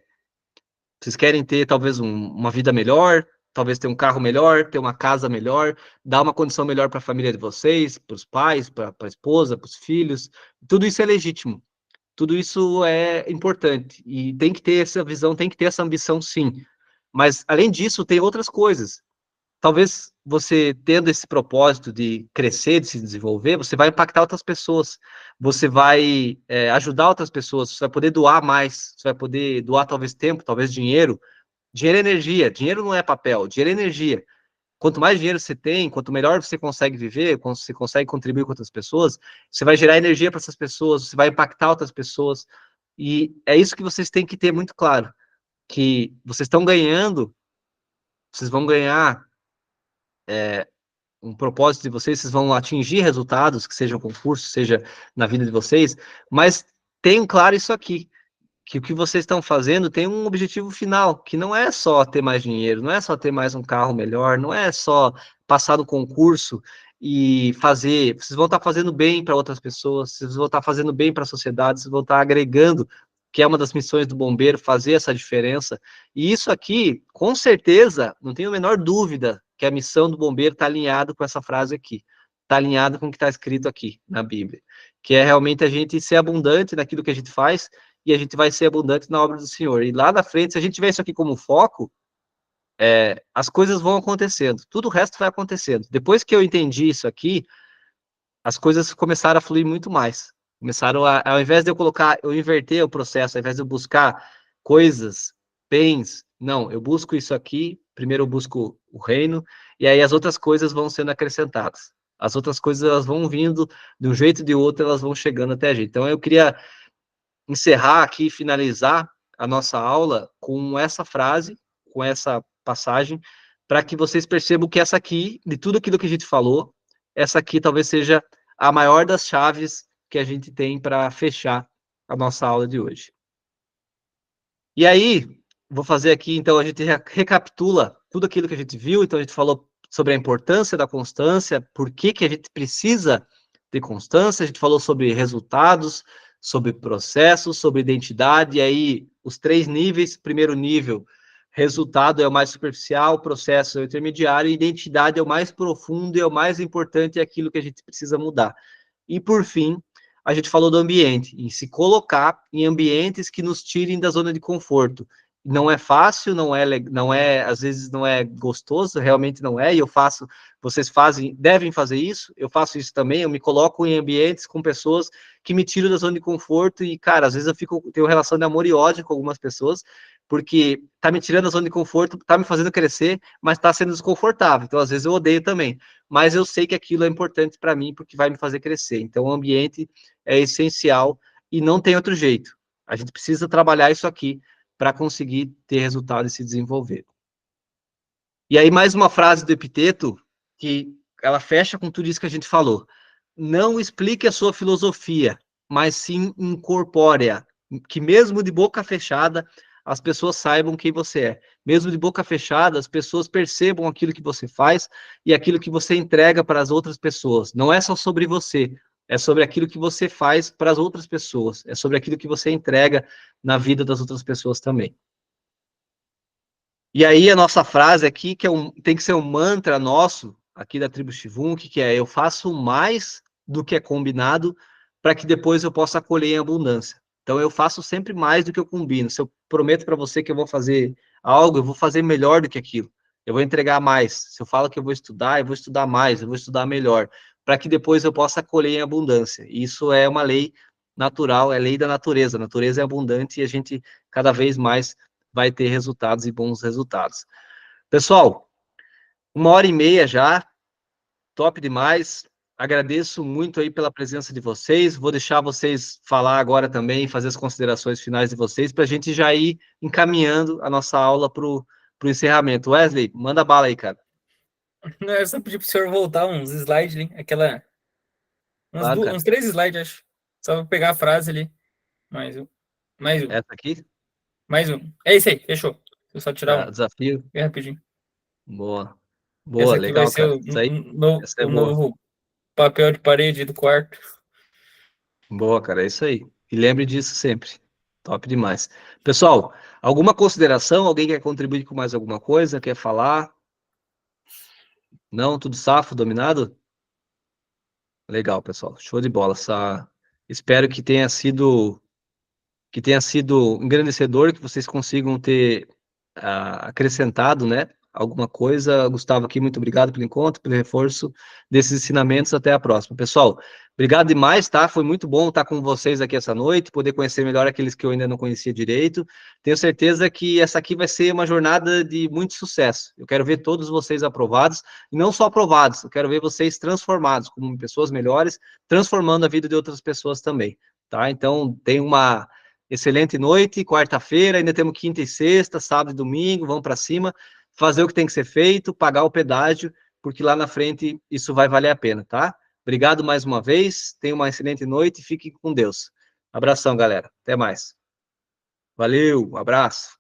Vocês querem ter, talvez, uma vida melhor, talvez ter um carro melhor, ter uma casa melhor, dar uma condição melhor para a família de vocês, para os pais, para a esposa, para os filhos. Tudo isso é legítimo. Tudo isso é importante. E tem que ter essa visão, tem que ter essa ambição, sim. Mas, além disso, tem outras coisas. Talvez você, tendo esse propósito de crescer, de se desenvolver, você vai impactar outras pessoas, você vai ajudar outras pessoas, você vai poder doar mais, você vai poder doar talvez tempo, talvez dinheiro. Dinheiro é energia, dinheiro não é papel, dinheiro é energia. Quanto mais dinheiro você tem, quanto melhor você consegue viver, quando você consegue contribuir com outras pessoas, você vai gerar energia para essas pessoas, você vai impactar outras pessoas. E é isso que vocês têm que ter muito claro, que vocês estão ganhando, vocês vão ganhar um propósito de vocês, vocês vão atingir resultados, que seja um concurso, seja na vida de vocês, mas tenham claro isso aqui, que o que vocês estão fazendo tem um objetivo final, que não é só ter mais dinheiro, não é só ter mais um carro melhor, não é só passar no concurso e fazer, vocês vão estar fazendo bem para outras pessoas, vocês vão estar fazendo bem para a sociedade, vocês vão estar agregando, que é uma das missões do bombeiro, fazer essa diferença. E isso aqui, com certeza, não tenho a menor dúvida que a missão do bombeiro está alinhada com essa frase aqui, está alinhada com o que está escrito aqui na Bíblia, que é realmente a gente ser abundante naquilo que a gente faz, e a gente vai ser abundante na obra do Senhor. E lá na frente, se a gente tiver isso aqui como foco, as coisas vão acontecendo, tudo o resto vai acontecendo. Depois que eu entendi isso aqui, as coisas começaram a fluir muito mais. Começaram ao invés de eu inverter o processo, ao invés de eu buscar coisas, bens, não, eu busco isso aqui, primeiro eu busco o reino, e aí as outras coisas vão sendo acrescentadas. As outras coisas, elas vão vindo de um jeito ou de outro, elas vão chegando até a gente. Então, eu queria encerrar aqui, finalizar a nossa aula com essa frase, com essa passagem, para que vocês percebam que essa aqui, de tudo aquilo que a gente falou, essa aqui talvez seja a maior das chaves que a gente tem para fechar a nossa aula de hoje. E aí, vou fazer aqui, então, a gente recapitula tudo aquilo que a gente viu. Então, a gente falou sobre a importância da constância, por que a gente precisa de constância, a gente falou sobre resultados, sobre processos, sobre identidade, e aí os 3 níveis. Primeiro nível, resultado é o mais superficial, processo é o intermediário, e identidade é o mais profundo e é o mais importante, é aquilo que a gente precisa mudar. E por fim, a gente falou do ambiente, em se colocar em ambientes que nos tirem da zona de conforto. Não é fácil, não é, às vezes não é gostoso, realmente não é, e eu faço, vocês devem fazer isso, eu faço isso também, eu me coloco em ambientes com pessoas que me tiram da zona de conforto, e, cara, às vezes eu tenho relação de amor e ódio com algumas pessoas, porque tá me tirando da zona de conforto, tá me fazendo crescer, mas tá sendo desconfortável, então às vezes eu odeio também, mas eu sei que aquilo é importante para mim, porque vai me fazer crescer. Então o ambiente é essencial, e não tem outro jeito, a gente precisa trabalhar isso aqui, para conseguir ter resultado e se desenvolver. E aí, mais uma frase do Epiteto, que ela fecha com tudo isso que a gente falou. Não explique a sua filosofia, mas sim incorpore-a, que mesmo de boca fechada, as pessoas saibam quem você é. Mesmo de boca fechada, as pessoas percebam aquilo que você faz e aquilo que você entrega para as outras pessoas. Não é só sobre você, é sobre aquilo que você faz para as outras pessoas, é sobre aquilo que você entrega na vida das outras pessoas também. E aí a nossa frase aqui, que tem que ser um mantra nosso, aqui da tribo Xivunk, que é: eu faço mais do que é combinado, para que depois eu possa colher em abundância. Então eu faço sempre mais do que eu combino. Se eu prometo para você que eu vou fazer algo, eu vou fazer melhor do que aquilo. Eu vou entregar mais. Se eu falo que eu vou estudar mais, eu vou estudar melhor, para que depois eu possa colher em abundância. Isso é uma lei natural, é lei da natureza. A natureza é abundante e a gente cada vez mais vai ter resultados e bons resultados. Pessoal, 1h30 já, top demais. Agradeço muito aí pela presença de vocês. Vou deixar vocês falar agora também, fazer as considerações finais de vocês, para a gente já ir encaminhando a nossa aula para o encerramento. Wesley, manda bala aí, cara. Não, eu só pedi para o senhor voltar uns slides ali, Claro, cara. uns 3 slides, acho. Só para pegar a frase ali. Mais um. Essa aqui? Mais um. É isso aí, fechou. Deixa eu só tirar um. Desafio. Bem rapidinho. Boa, Essa aqui legal, vai ser cara. Essa é o boa. novo papel de parede do quarto. Boa, cara, é isso aí. E lembre disso sempre. Top demais. Pessoal, alguma consideração? Alguém quer contribuir com mais alguma coisa? Quer falar? Não? Tudo safo, dominado? Legal, pessoal. Show de bola. Espero que tenha sido engrandecedor, que vocês consigam ter acrescentado, né, alguma coisa. Gustavo aqui, muito obrigado pelo encontro, pelo reforço desses ensinamentos. Até a próxima. Pessoal, obrigado demais, tá? Foi muito bom estar com vocês aqui essa noite, poder conhecer melhor aqueles que eu ainda não conhecia direito. Tenho certeza que essa aqui vai ser uma jornada de muito sucesso. Eu quero ver todos vocês aprovados, e não só aprovados, eu quero ver vocês transformados como pessoas melhores, transformando a vida de outras pessoas também, tá? Então, tem uma excelente noite, quarta-feira, ainda temos quinta e sexta, sábado e domingo, vamos para cima, fazer o que tem que ser feito, pagar o pedágio, porque lá na frente isso vai valer a pena, tá? Obrigado mais uma vez, tenham uma excelente noite e fiquem com Deus. Abração, galera. Até mais. Valeu, abraço.